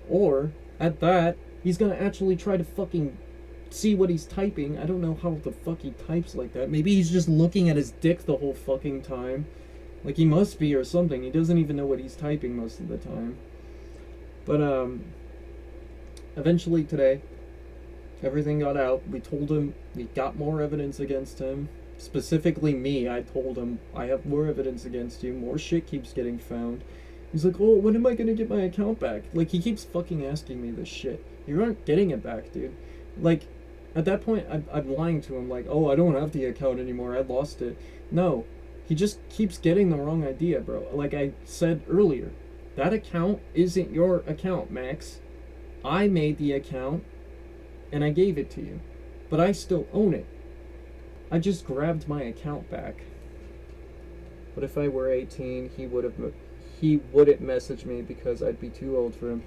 Or, at that, he's gonna actually try to fucking see what he's typing. I don't know how the fuck he types like that. Maybe he's just looking at his dick the whole fucking time. Like, he must be or something. He doesn't even know what he's typing most of the time. But, eventually today, everything got out. We told him we got more evidence against him. Specifically me, I told him, I have more evidence against you. More shit keeps getting found. He's like, oh, when am I gonna get my account back? Like, he keeps fucking asking me this shit. You aren't getting it back, dude. Like, at that point, I'm lying to him, like, oh, I don't have the account anymore, I lost it. No, he just keeps getting the wrong idea, bro. Like I said earlier, that account isn't your account, Max. I made the account, and I gave it to you. But I still own it. I just grabbed my account back. But if I were 18, he wouldn't message me because I'd be too old for him.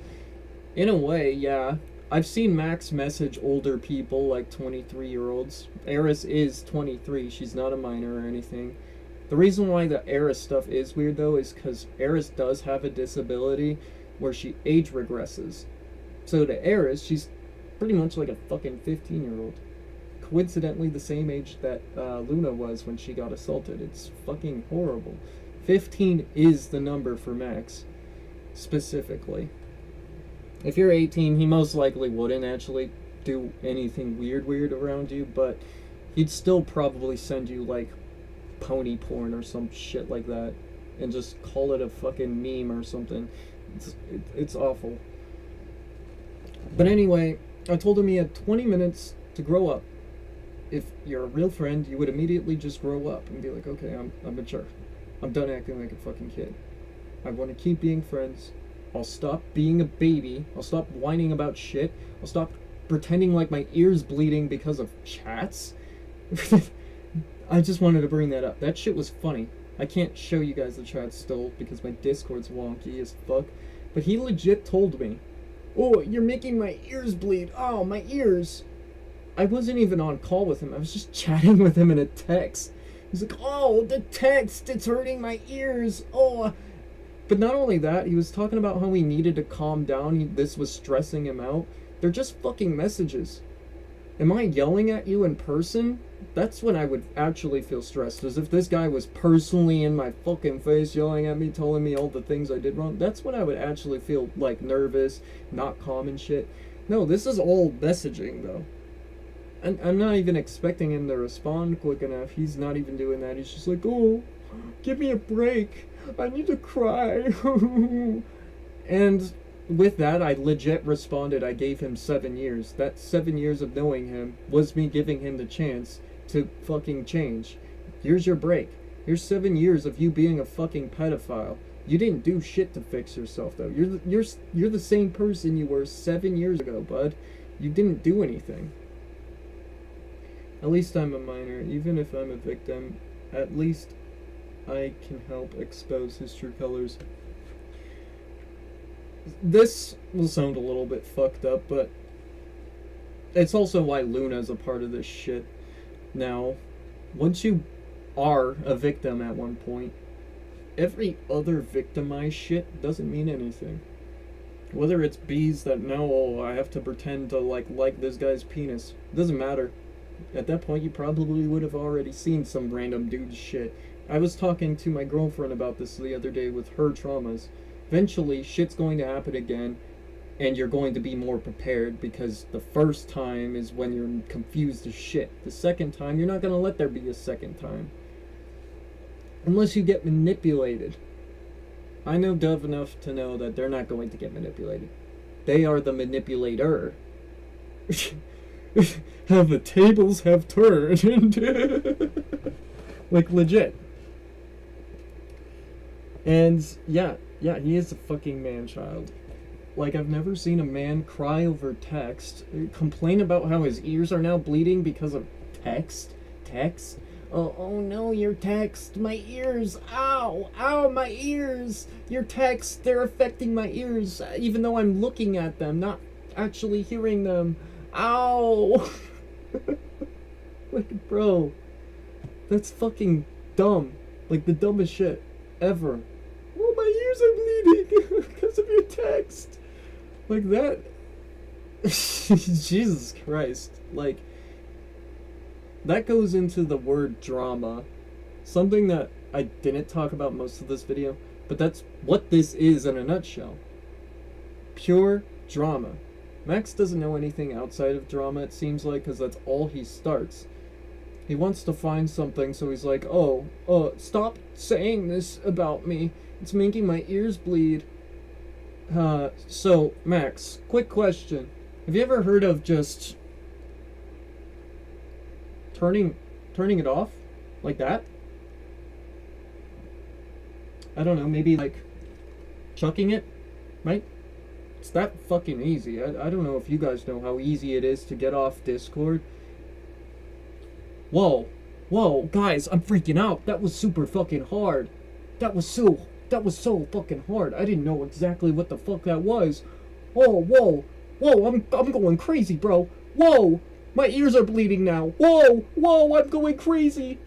In a way, yeah. I've seen Max message older people, like 23-year-olds. Eris is 23. She's not a minor or anything. The reason why the Eris stuff is weird, though, is because Eris does have a disability where she age regresses. So to Eris, she's pretty much like a fucking 15-year-old. Coincidentally the same age that Luna was when she got assaulted. It's fucking horrible. 15 is the number for Max, specifically. If you're 18, he most likely wouldn't actually do anything weird around you, but he'd still probably send you, like, pony porn or some shit like that, and just call it a fucking meme or something. It's awful. But anyway, I told him he had 20 minutes to grow up. If you're a real friend, you would immediately just grow up and be like, okay, I'm mature. I'm done acting like a fucking kid. I want to keep being friends. I'll stop being a baby. I'll stop whining about shit. I'll stop pretending like my ear's bleeding because of chats. I just wanted to bring that up. That shit was funny. I can't show you guys the chat still because my Discord's wonky as fuck. But he legit told me, oh, you're making my ears bleed. Oh, my ears. I wasn't even on call with him. I was just chatting with him in a text. He's like, oh, the text, it's hurting my ears. Oh. But not only that, he was talking about how he needed to calm down. This was stressing him out. They're just fucking messages. Am I yelling at you in person? That's when I would actually feel stressed. As if this guy was personally in my fucking face yelling at me, telling me all the things I did wrong. That's when I would actually feel, like, nervous, not calm and shit. No, this is all messaging, though. And I'm not even expecting him to respond quick enough. He's not even doing that. He's just like, oh, give me a break. I need to cry. And with that, I legit responded. I gave him 7 years. That 7 years of knowing him was me giving him the chance to fucking change. Here's your break. Here's 7 years of you being a fucking pedophile. You didn't do shit to fix yourself, though. You're the same person you were 7 years ago, bud. You didn't do anything. At least I'm a minor. Even if I'm a victim, at least I can help expose his true colors. This will sound a little bit fucked up, but it's also why Luna's a part of this shit. Now, once you are a victim at one point, every other victimized shit doesn't mean anything. Whether it's bees that know, oh, I have to pretend to like this guy's penis, doesn't matter. At that point, you probably would have already seen some random dude's shit. I was talking to my girlfriend about this the other day with her traumas. Eventually, shit's going to happen again, and you're going to be more prepared because the first time is when you're confused as shit. The second time, you're not going to let there be a second time. Unless you get manipulated. I know Dove enough to know that they're not going to get manipulated. They are the manipulator. How the tables have turned. Like, legit. And, yeah, he is a fucking man-child. Like, I've never seen a man cry over text, complain about how his ears are now bleeding because of text. Oh no, your text, my ears, ow, my ears, your text, they're affecting my ears, even though I'm looking at them, not actually hearing them, ow. Like, bro, that's fucking dumb, like the dumbest shit ever. Oh, my ears are bleeding because of your text, like that. Jesus Christ, like, that goes into the word drama, something that I didn't talk about most of this video, but that's what this is in a nutshell. Pure drama. Max doesn't know anything outside of drama, it seems like, because that's all he starts. He wants to find something, so he's like, stop saying this about me. It's making my ears bleed. So, Max, quick question. Have you ever heard of just turning it off like that? I don't know, maybe like chucking it, right? It's that fucking easy. I don't know if you guys know how easy it is to get off Discord. Whoa, guys, I'm freaking out. That was super fucking hard. That was so fucking hard. I didn't know exactly what the fuck that was. Whoa, I'm going crazy, bro. Whoa, my ears are bleeding now. Whoa, I'm going crazy.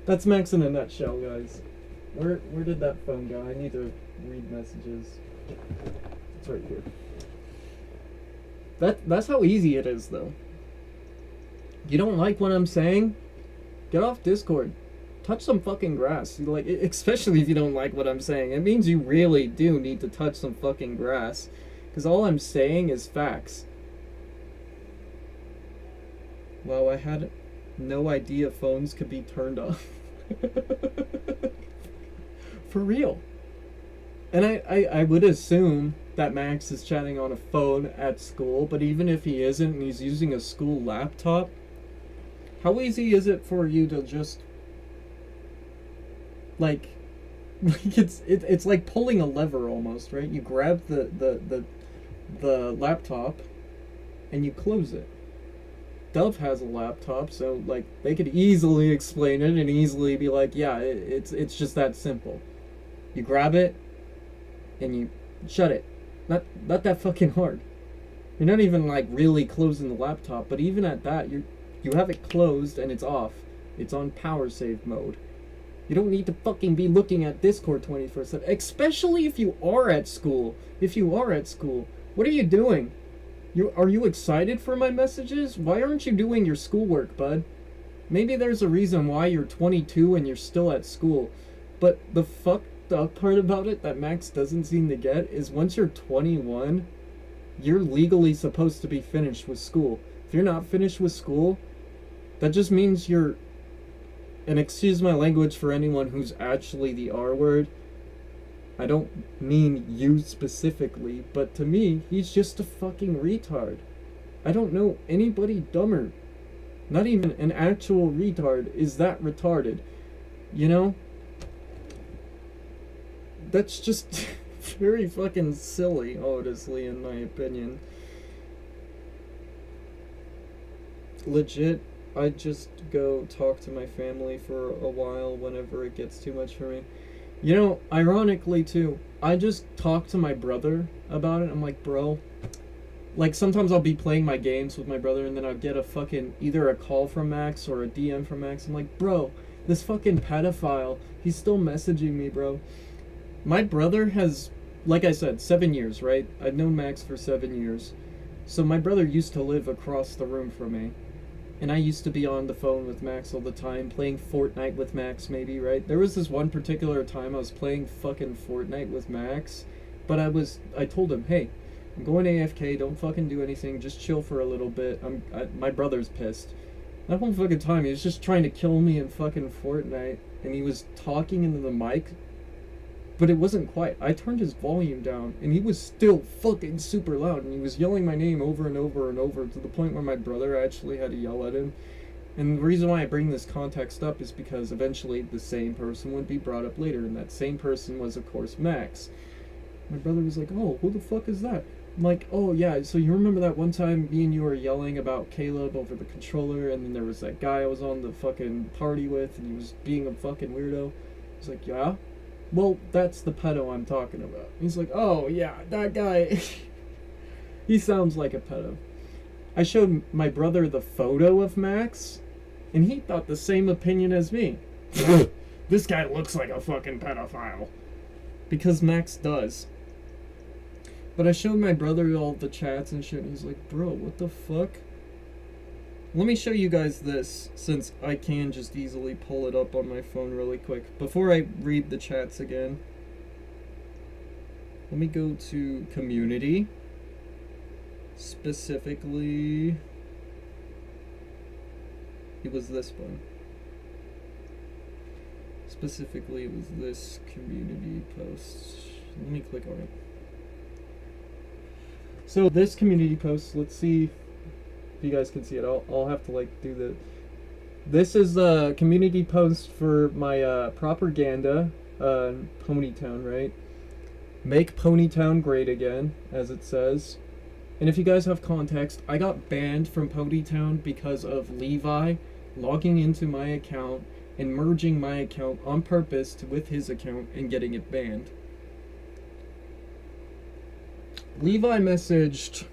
That's Max in a nutshell, guys. Where did that phone go? I need to read messages. It's right here. That's how easy it is, though. You don't like what I'm saying? Get off Discord. Touch some fucking grass. Like, especially if you don't like what I'm saying. It means you really do need to touch some fucking grass. Because all I'm saying is facts. Wow, I had no idea phones could be turned off. For real. And I would assume that Max is chatting on a phone at school, but even if he isn't and he's using a school laptop, how easy is it for you to just like it's like pulling a lever almost, right? You grab the laptop and you close it. Dove has a laptop, so like they could easily explain it and easily be like, yeah, it's just that simple. You grab it and you shut it. Not that fucking hard. You're not even like really closing the laptop, but even at that, you have it closed and it's off. It's on power save mode. You don't need to fucking be looking at Discord 24/7, especially if you are at school. If you are at school, what are you doing? Are you excited for my messages? Why aren't you doing your schoolwork, bud? Maybe there's a reason why you're 22 and you're still at school. But the fucked up part about it that Max doesn't seem to get is once you're 21, you're legally supposed to be finished with school. If you're not finished with school, that just means you're... And excuse my language for anyone who's actually the R word. I don't mean you specifically, but to me, he's just a fucking retard. I don't know anybody dumber. Not even an actual retard is that retarded. You know? That's just very fucking silly, honestly, in my opinion. Legit, I just go talk to my family for a while whenever it gets too much for me. You know, ironically too, I just talk to my brother about it. I'm like, bro, like sometimes I'll be playing my games with my brother and then I'll get a fucking, either a call from Max or a DM from Max. I'm like, bro, this fucking pedophile, he's still messaging me, bro. My brother has, like I said, 7 years, right? I've known Max for 7 years. So my brother used to live across the room from me. And I used to be on the phone with Max all the time, playing Fortnite with Max maybe, right? There was this one particular time I was playing fucking Fortnite with Max, but I told him, hey, I'm going AFK, don't fucking do anything, just chill for a little bit. My brother's pissed. That whole fucking time, he was just trying to kill me in fucking Fortnite, and he was talking into the mic, but it wasn't quiet. I turned his volume down, and he was still fucking super loud, and he was yelling my name over and over and over to the point where my brother actually had to yell at him. And the reason why I bring this context up is because eventually the same person would be brought up later, and that same person was, of course, Max. My brother was like, oh, who the fuck is that? I'm like, oh yeah, so you remember that one time me and you were yelling about Caleb over the controller, and then there was that guy I was on the fucking party with, and he was being a fucking weirdo? He's like, yeah? Well, that's the pedo I'm talking about. He's like, oh yeah, that guy. He sounds like a pedo. I showed my brother the photo of Max, and he thought the same opinion as me. This guy looks like a fucking pedophile. Because Max does. But I showed my brother all the chats and shit, and he's like, bro, what the fuck? Let me show you guys this, since I can just easily pull it up on my phone really quick. Before I read the chats again, let me go to community. Specifically, it was this one. Specifically, it was this community post. Let me click on it. So this community post, let's see if you guys can see it. I'll have to like do the. This is a community post for my propaganda, Ponytown, right? Make Ponytown great again, as it says. And if you guys have context, I got banned from Ponytown because of Levi logging into my account and merging my account on purpose with his account and getting it banned. Levi messaged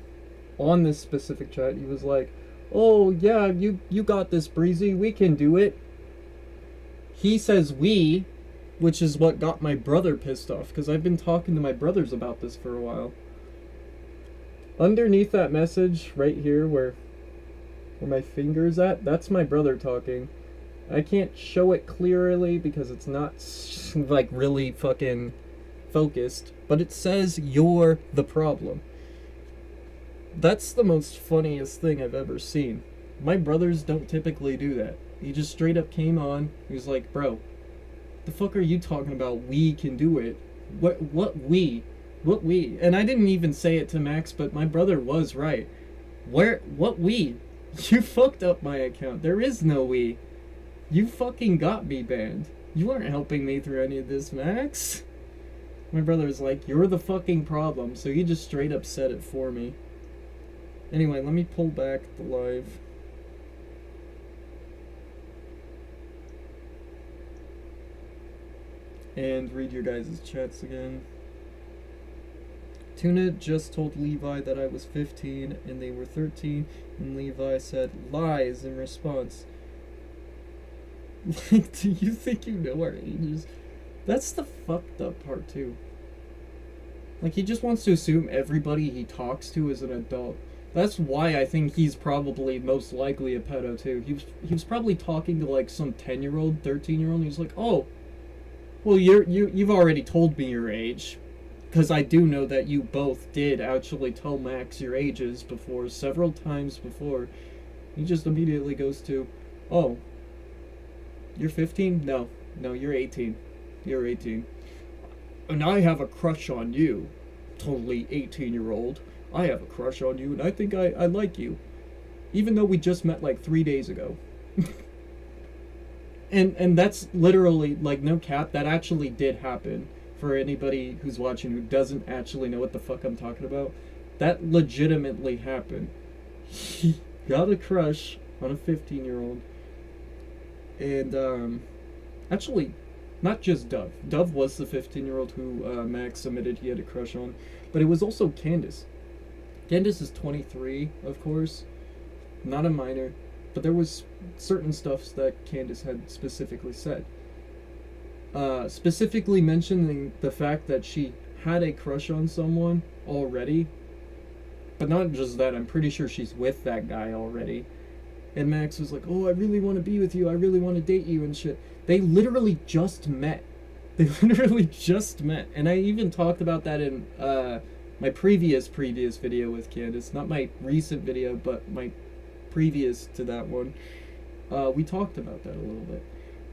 on this specific chat. He was like, oh yeah, you got this, Breezy, we can do it. He says we, which is what got my brother pissed off, because I've been talking to my brothers about this for a while. Underneath that message right here where my finger's at, that's my brother talking. I can't show it clearly because it's not like really fucking focused, but it says you're the problem. That's the most funniest thing I've ever seen. My brothers don't typically do that. He just straight up came on. He was like, bro, the fuck are you talking about? We can do it. What we? What we? And I didn't even say it to Max, but my brother was right. What we? You fucked up my account. There is no we. You fucking got me banned. You aren't helping me through any of this, Max. My brother's like, you're the fucking problem, so he just straight up said it for me. Anyway, let me pull back the live. And read your guys' chats again. Tuna just told Levi that I was 15 and they were 13, and Levi said lies in response. Like, do you think you know our ages? That's the fucked up part too. Like, he just wants to assume everybody he talks to is an adult. That's why I think he's probably most likely a pedo too. He was probably talking to like some 10-year-old, 13-year-old, and he's like, oh, well you've already told me your age. Because I do know that you both did actually tell Max your ages before, several times before. He just immediately goes to, oh, you're 15? No, you're 18. You're 18. And I have a crush on you. Totally 18-year-old. I have a crush on you, and I think I like you. Even though we just met like 3 days ago. and that's literally, like, no cap, that actually did happen. For anybody who's watching who doesn't actually know what the fuck I'm talking about, that legitimately happened. He got a crush on a 15-year-old. And, actually, not just Dove. Dove was the 15-year-old who Max admitted he had a crush on, but it was also Candace. Candace is 23, of course, not a minor, but there was certain stuff that Candace had specifically said. Specifically mentioning the fact that she had a crush on someone already, but not just that, I'm pretty sure she's with that guy already. And Max was like, oh, I really want to be with you, I really want to date you and shit. They literally just met. And I even talked about that in my previous video with Candace. Not my recent video, but my previous to that one. We talked about that a little bit.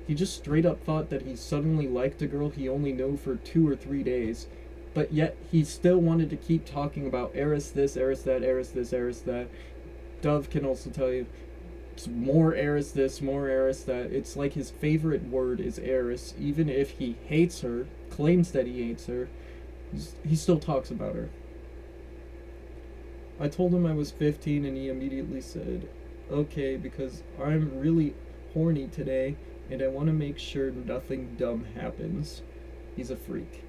He just straight up thought that he suddenly liked a girl he only knew for 2 or 3 days, but yet he still wanted to keep talking about Eris this, Eris that, Eris this, Eris that. Dove can also tell you, more Eris this, more Eris that. It's like his favorite word is Eris, even if he hates her, claims that he hates her. He still talks about her. I told him I was 15 and he immediately said, okay, because I'm really horny today and I want to make sure nothing dumb happens. He's a freak.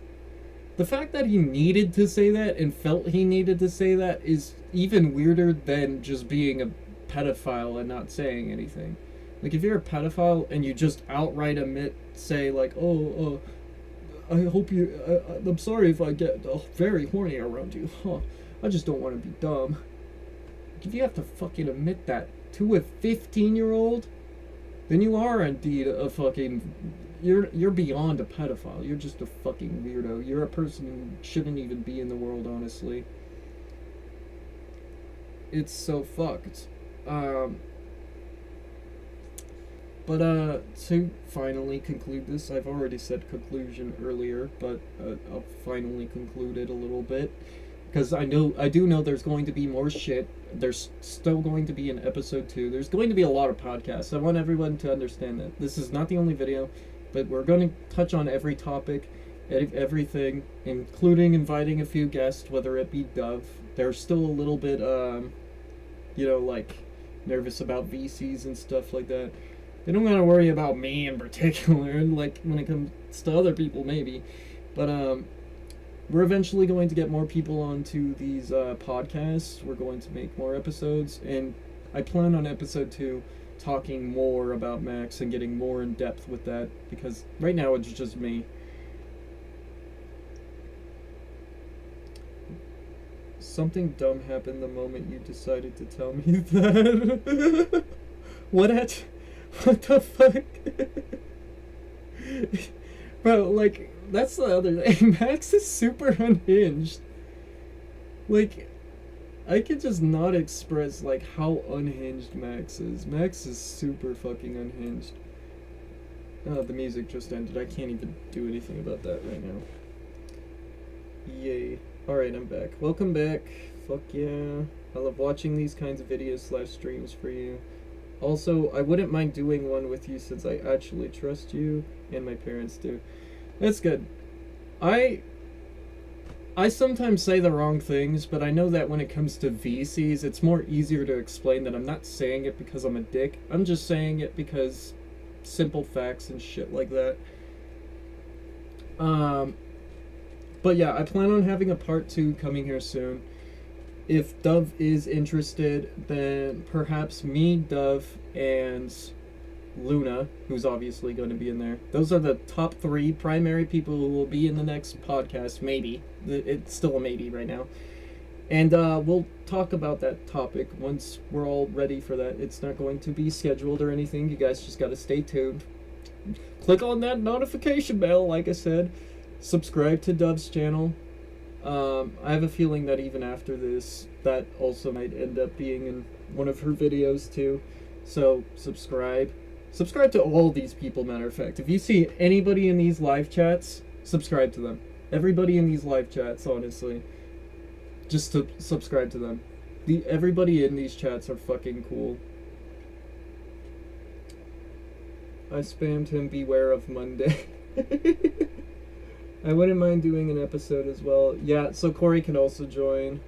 The fact that he needed to say that and felt he needed to say that is even weirder than just being a pedophile and not saying anything. Like, if you're a pedophile and you just outright say, like, oh, I hope you, I'm sorry if I get very horny around you. I just don't want to be dumb. Like, if you have to fucking admit that to a 15-year-old, then you are indeed a fucking, you're beyond a pedophile. You're just a fucking weirdo. You're a person who shouldn't even be in the world, honestly. It's so fucked. But to finally conclude this, I've already said conclusion earlier, but I'll finally conclude it a little bit. Because I do know there's going to be more shit. There's still going to be an episode 2. There's going to be a lot of podcasts. I want everyone to understand that. This is not the only video, but we're going to touch on every topic, everything, including inviting a few guests, whether it be Dove. They're still a little bit, like, nervous about VCs and stuff like that. They don't gotta worry about me in particular, like, when it comes to other people, maybe. But, we're eventually going to get more people onto these podcasts. We're going to make more episodes, and I plan on episode 2 talking more about Max and getting more in depth with that, because right now it's just me. Something dumb happened the moment you decided to tell me that. What the fuck? Bro, like, that's the other thing. Max is super unhinged. Like, I could just not express, like, how unhinged Max is. Max is super fucking unhinged. The music just ended. I can't even do anything about that right now. Yay. Alright, I'm back. Welcome back. Fuck yeah. I love watching these kinds of videos / streams for you. Also, I wouldn't mind doing one with you since I actually trust you, and my parents do. That's good. I sometimes say the wrong things, but I know that when it comes to VCs, it's more easier to explain that I'm not saying it because I'm a dick. I'm just saying it because simple facts and shit like that. But yeah, I plan on having a part 2 coming here soon. If Dove is interested, then perhaps me, Dove, and Luna, who's obviously going to be in there. Those are the top 3 primary people who will be in the next podcast, maybe. It's still a maybe right now. And we'll talk about that topic once we're all ready for that. It's not going to be scheduled or anything. You guys just got to stay tuned. Click on that notification bell, like I said. Subscribe to Dove's channel. I have a feeling that even after this, that also might end up being in one of her videos too. So subscribe. Subscribe to all these people, matter of fact. If you see anybody in these live chats, subscribe to them. Everybody in these live chats, honestly. Just to subscribe to them. Everybody in these chats are fucking cool. I spammed him, beware of Monday. I wouldn't mind doing an episode as well. Yeah, so Corey can also join.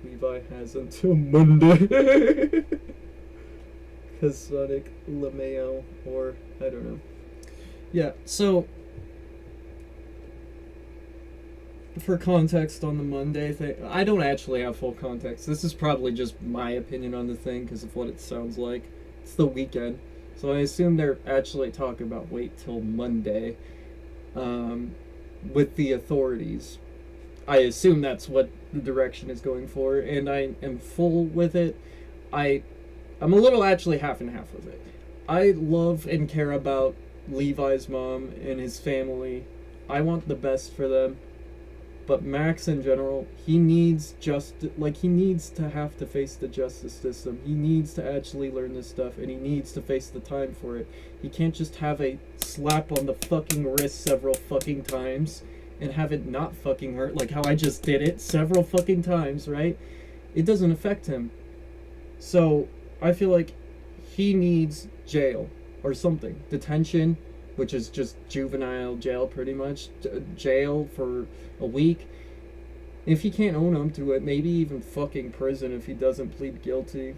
Levi has until Monday. Cause Sonic LeMayo, or I don't know. Yeah, so for context on the Monday thing, I don't actually have full context. This is probably just my opinion on the thing because of what it sounds like. It's the weekend, so I assume they're actually talking about wait till Monday. With the authorities. I assume that's what the direction is going for, and I am full with it. I'm a little actually half and half with it. I love and care about Levi's mom and his family. I want the best for them. But Max in general, he needs to have to face the justice system. He needs to actually learn this stuff, and he needs to face the time for it. He can't just have a slap on the fucking wrist several fucking times and have it not fucking hurt, like how I just did it several fucking times, right? It doesn't affect him. So I feel like he needs jail or something. Detention, which is just juvenile jail pretty much. Jail for a week. If he can't own up to it, maybe even fucking prison if he doesn't plead guilty.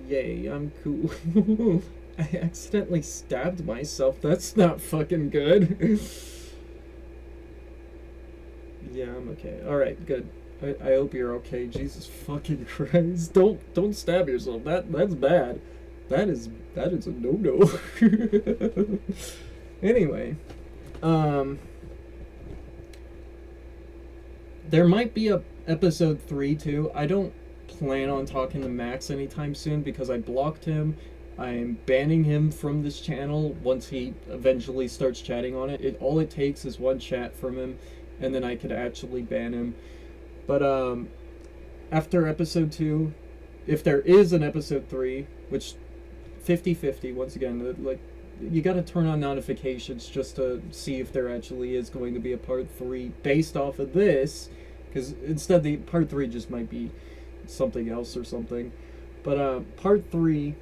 Yay, I'm cool. I accidentally stabbed myself. That's not fucking good. Yeah, I'm okay. Alright, good. I hope you're okay. Jesus fucking Christ. Don't stab yourself. That's bad. That is a no-no. Anyway. There might be a episode 3 too. I don't plan on talking to Max anytime soon because I blocked him. I'm banning him from this channel once he eventually starts chatting on it. All it takes is one chat from him, and then I could actually ban him. But after episode 2, if there is an episode 3, which 50-50, once again, like, you gotta turn on notifications just to see if there actually is going to be a part 3 based off of this, because instead the part 3 just might be something else or something. But part 3,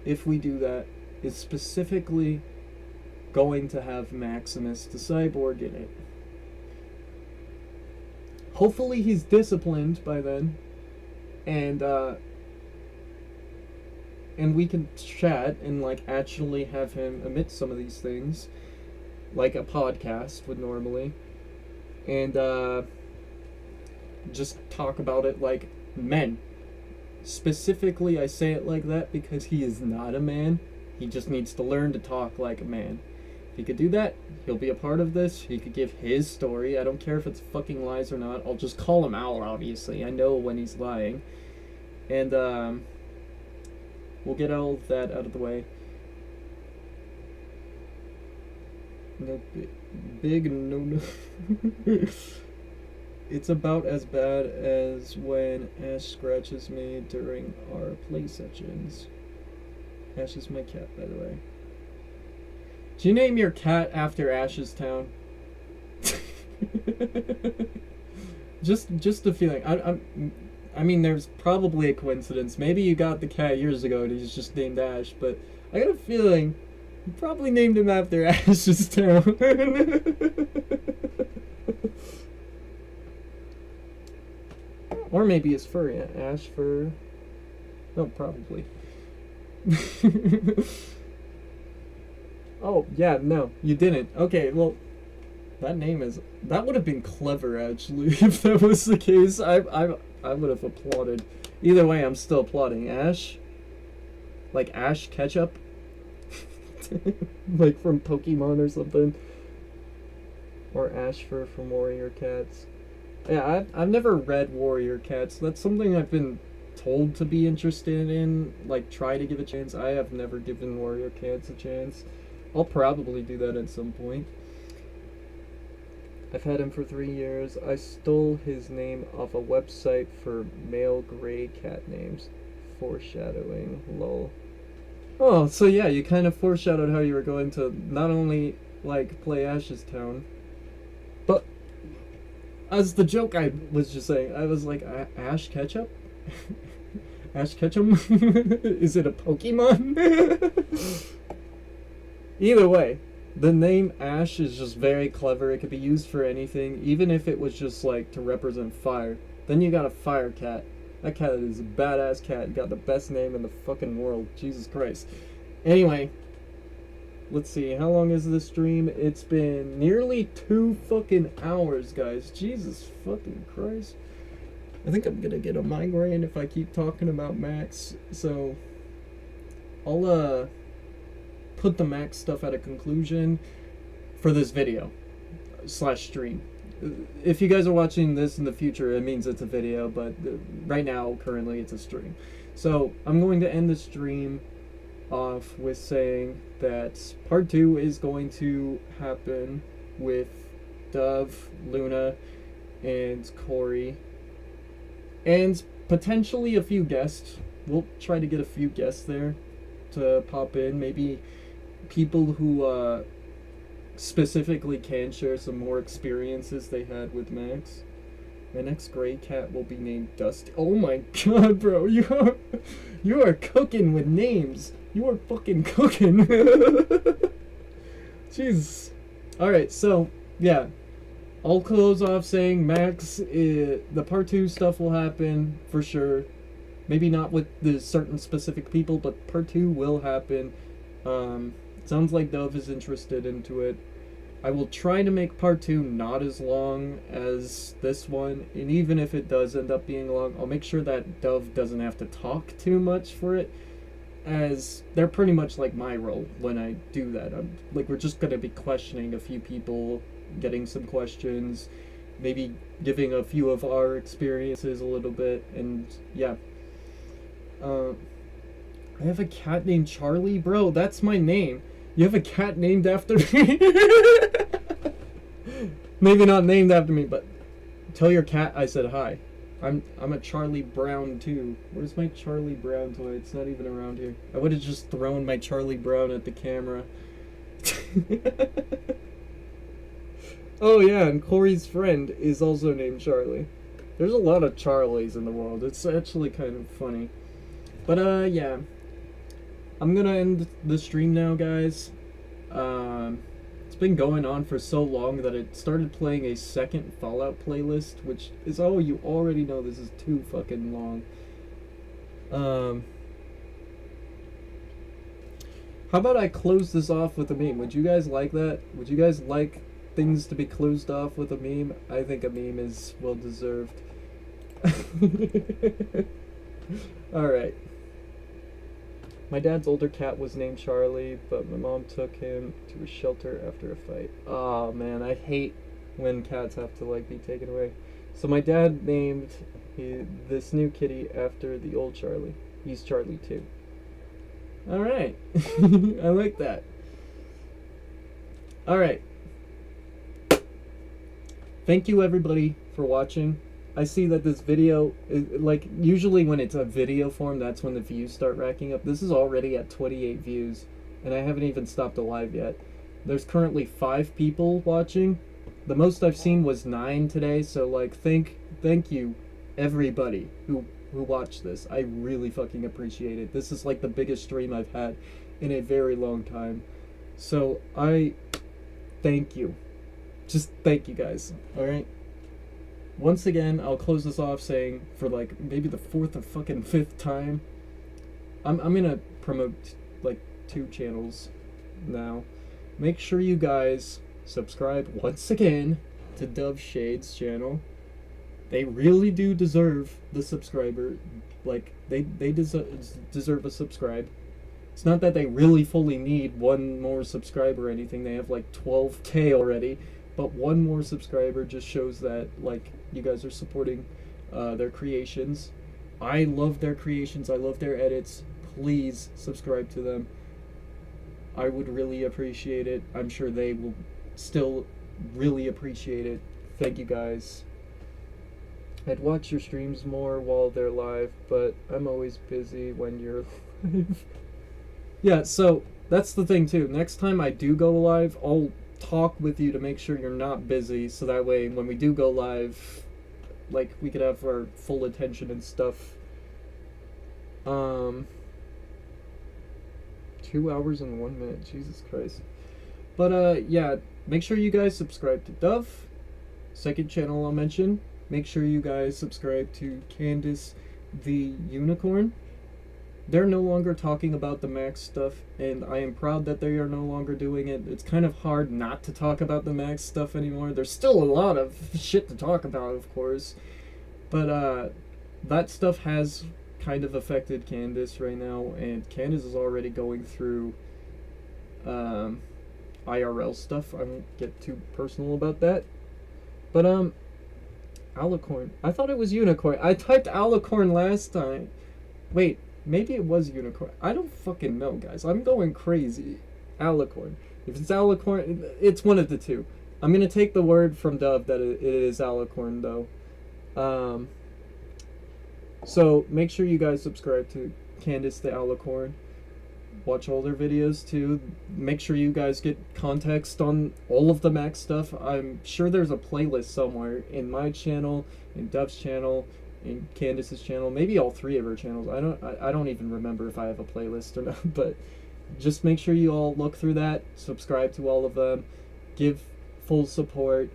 if we do that, is specifically going to have Maximus the Cyborg in it. Hopefully he's disciplined by then, and we can chat and like actually have him admit some of these things, like a podcast would normally, and just talk about it like men. Specifically, I say it like that because he is not a man. He just needs to learn to talk like a man. If he could do that, he'll be a part of this. He could give his story. I don't care if it's fucking lies or not. I'll just call him out, obviously. I know when he's lying. And, we'll get all of that out of the way. No, big no. It's about as bad as when Ash scratches me during our play sessions. Ash is my cat, by the way. Did you name your cat after Ash's town? just a feeling. I mean, there's probably a coincidence. Maybe you got the cat years ago and he's just named Ash, but I got a feeling you probably named him after Ash's town. Or maybe his fur, yeah. Ash fur. No, probably. Oh, yeah, no, you didn't. Okay, well, that would have been clever, actually, if that was the case. I would have applauded. Either way, I'm still applauding. Ash? Like Ash Ketchup? Like from Pokemon or something? Or Ash fur from Warrior Cats. Yeah, I've never read Warrior Cats. That's something I've been told to be interested in, like try to give a chance. I have never given Warrior Cats a chance. I'll probably do that at some point. I've had him for 3 years. I stole his name off a website for male gray cat names. Foreshadowing, lol. Oh, so yeah, you kind of foreshadowed how you were going to not only, like, play Ash's Town, but as the joke I was just saying, I was like, Ash Ketchup? Ash Ketchum? Is it a Pokemon? Either way, the name Ash is just very clever. It could be used for anything, even if it was just like to represent fire. Then you got a fire cat. That cat is a badass cat. Got the best name in the fucking world. Jesus Christ. Anyway, let's see. How long is this stream? It's been nearly 2 fucking hours, guys. Jesus fucking Christ. I think I'm gonna get a migraine if I keep talking about Max. So, I'll, put the Max stuff at a conclusion for this video / stream. If you guys are watching this in the future, it means it's a video, but right now, currently, it's a stream. So, I'm going to end the stream off with saying that part 2 is going to happen with Dove, Luna, and Corey, and potentially a few guests. We'll try to get a few guests there to pop in. Maybe people who specifically can share some more experiences they had with Max. My next gray cat will be named Dusty. Oh my god, bro, you are cooking with names. You are fucking cooking. Jeez. Alright, so, yeah. I'll close off saying the part 2 stuff will happen for sure. Maybe not with the certain specific people, but part 2 will happen. Sounds like Dove is interested into it. I will try to make part 2 not as long as this one, and even if it does end up being long, I'll make sure that Dove doesn't have to talk too much for it, as they're pretty much like my role when I do that. We're just going to be questioning a few people, getting some questions, maybe giving a few of our experiences a little bit, and yeah. I have a cat named Charlie? Bro, that's my name. You have a cat named after me? Maybe not named after me, but tell your cat I said hi. I'm a Charlie Brown too. Where's my Charlie Brown toy? It's not even around here. I would have just thrown my Charlie Brown at the camera. Oh yeah, and Corey's friend is also named Charlie. There's a lot of Charlies in the world. It's actually kind of funny. But yeah. I'm gonna end the stream now, guys. It's been going on for so long that it started playing a second Fallout playlist, which is, oh, you already know this is too fucking long. How about I close this off with a meme? Would you guys like that? Would you guys like things to be closed off with a meme? I think a meme is well deserved. Alright. My dad's older cat was named Charlie, but my mom took him to a shelter after a fight. Oh man, I hate when cats have to be taken away. So my dad named this new kitty after the old Charlie. He's Charlie too. Alright. I like that. Alright. Thank you everybody for watching. I see that this video, usually when it's a video form, that's when the views start racking up. This is already at 28 views, and I haven't even stopped a live yet. There's currently 5 people watching. The most I've seen was 9 today, so, thank you, everybody who watched this. I really fucking appreciate it. This is, the biggest stream I've had in a very long time. So, thank you. Just thank you guys, alright? Once again, I'll close this off saying, for maybe the 4th or fucking 5th time, I'm gonna promote 2 channels now. Make sure you guys subscribe once again to Dove Shade's channel. They really do deserve the subscriber. They deserve a subscribe. It's not that they really fully need one more subscriber or anything. They have 12K already. But one more subscriber just shows that, you guys are supporting their creations. I love their creations. I love their edits. Please subscribe to them. I would really appreciate it. I'm sure they will still really appreciate it. Thank you, guys. I'd watch your streams more while they're live, but I'm always busy when you're live. Yeah, so that's the thing, too. Next time I do go live, I'll talk with you to make sure you're not busy, so that way when we do go live, we could have our full attention and stuff. 2 hours and 1 minute, Jesus Christ. But yeah, make sure you guys subscribe to Dove, second channel I'll mention. Make sure you guys subscribe to Candace the Unicorn. They're no longer talking about the Max stuff, and I am proud that they are no longer doing it. It's kind of hard not to talk about the Max stuff anymore. There's still a lot of shit to talk about, of course. But that stuff has kind of affected Candace right now, and Candace is already going through IRL stuff. I won't get too personal about that. But Alicorn. I thought it was Unicorn. I typed Alicorn last time. Wait. Maybe it was Unicorn. I don't fucking know, guys. I'm going crazy. Alicorn. If it's Alicorn, it's one of the two. I'm going to take the word from Dove that it is Alicorn, though. So, make sure you guys subscribe to Candace the Alicorn. watch older videos too. Make sure you guys get context on all of the Max stuff. I'm sure there's a playlist somewhere in my channel, in Dov's channel, in Candace's channel, maybe all three of her channels. I don't even remember if I have a playlist or not, but just make sure you all look through that, subscribe to all of them, give full support.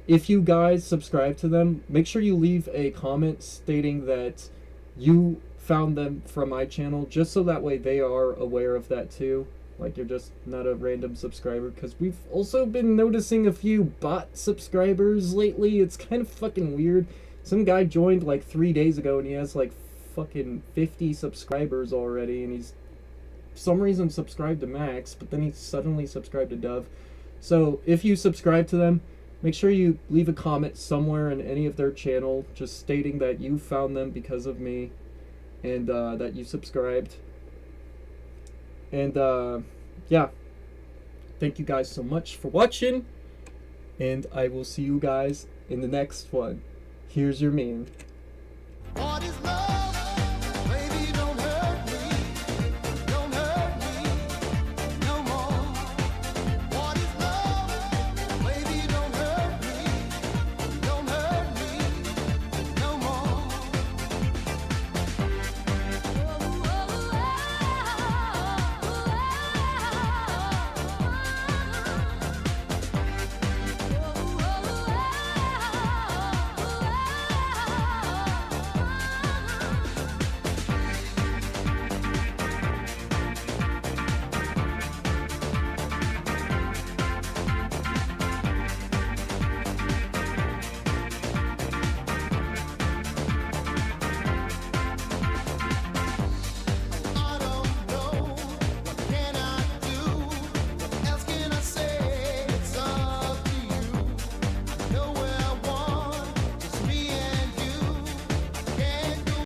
If you guys subscribe to them, make sure you leave a comment stating that you found them from my channel, just so that way they are aware of that too. Like, you're just not a random subscriber, because we've also been noticing a few bot subscribers lately. It's kind of fucking weird. Some guy joined like 3 days ago and he has like fucking 50 subscribers already, and he's for some reason subscribed to Max, but then he suddenly subscribed to Dove. So if you subscribe to them, make sure you leave a comment somewhere in any of their channel just stating that you found them because of me, and that you subscribed. And yeah, thank you guys so much for watching, and I will see you guys in the next one. Here's your meme.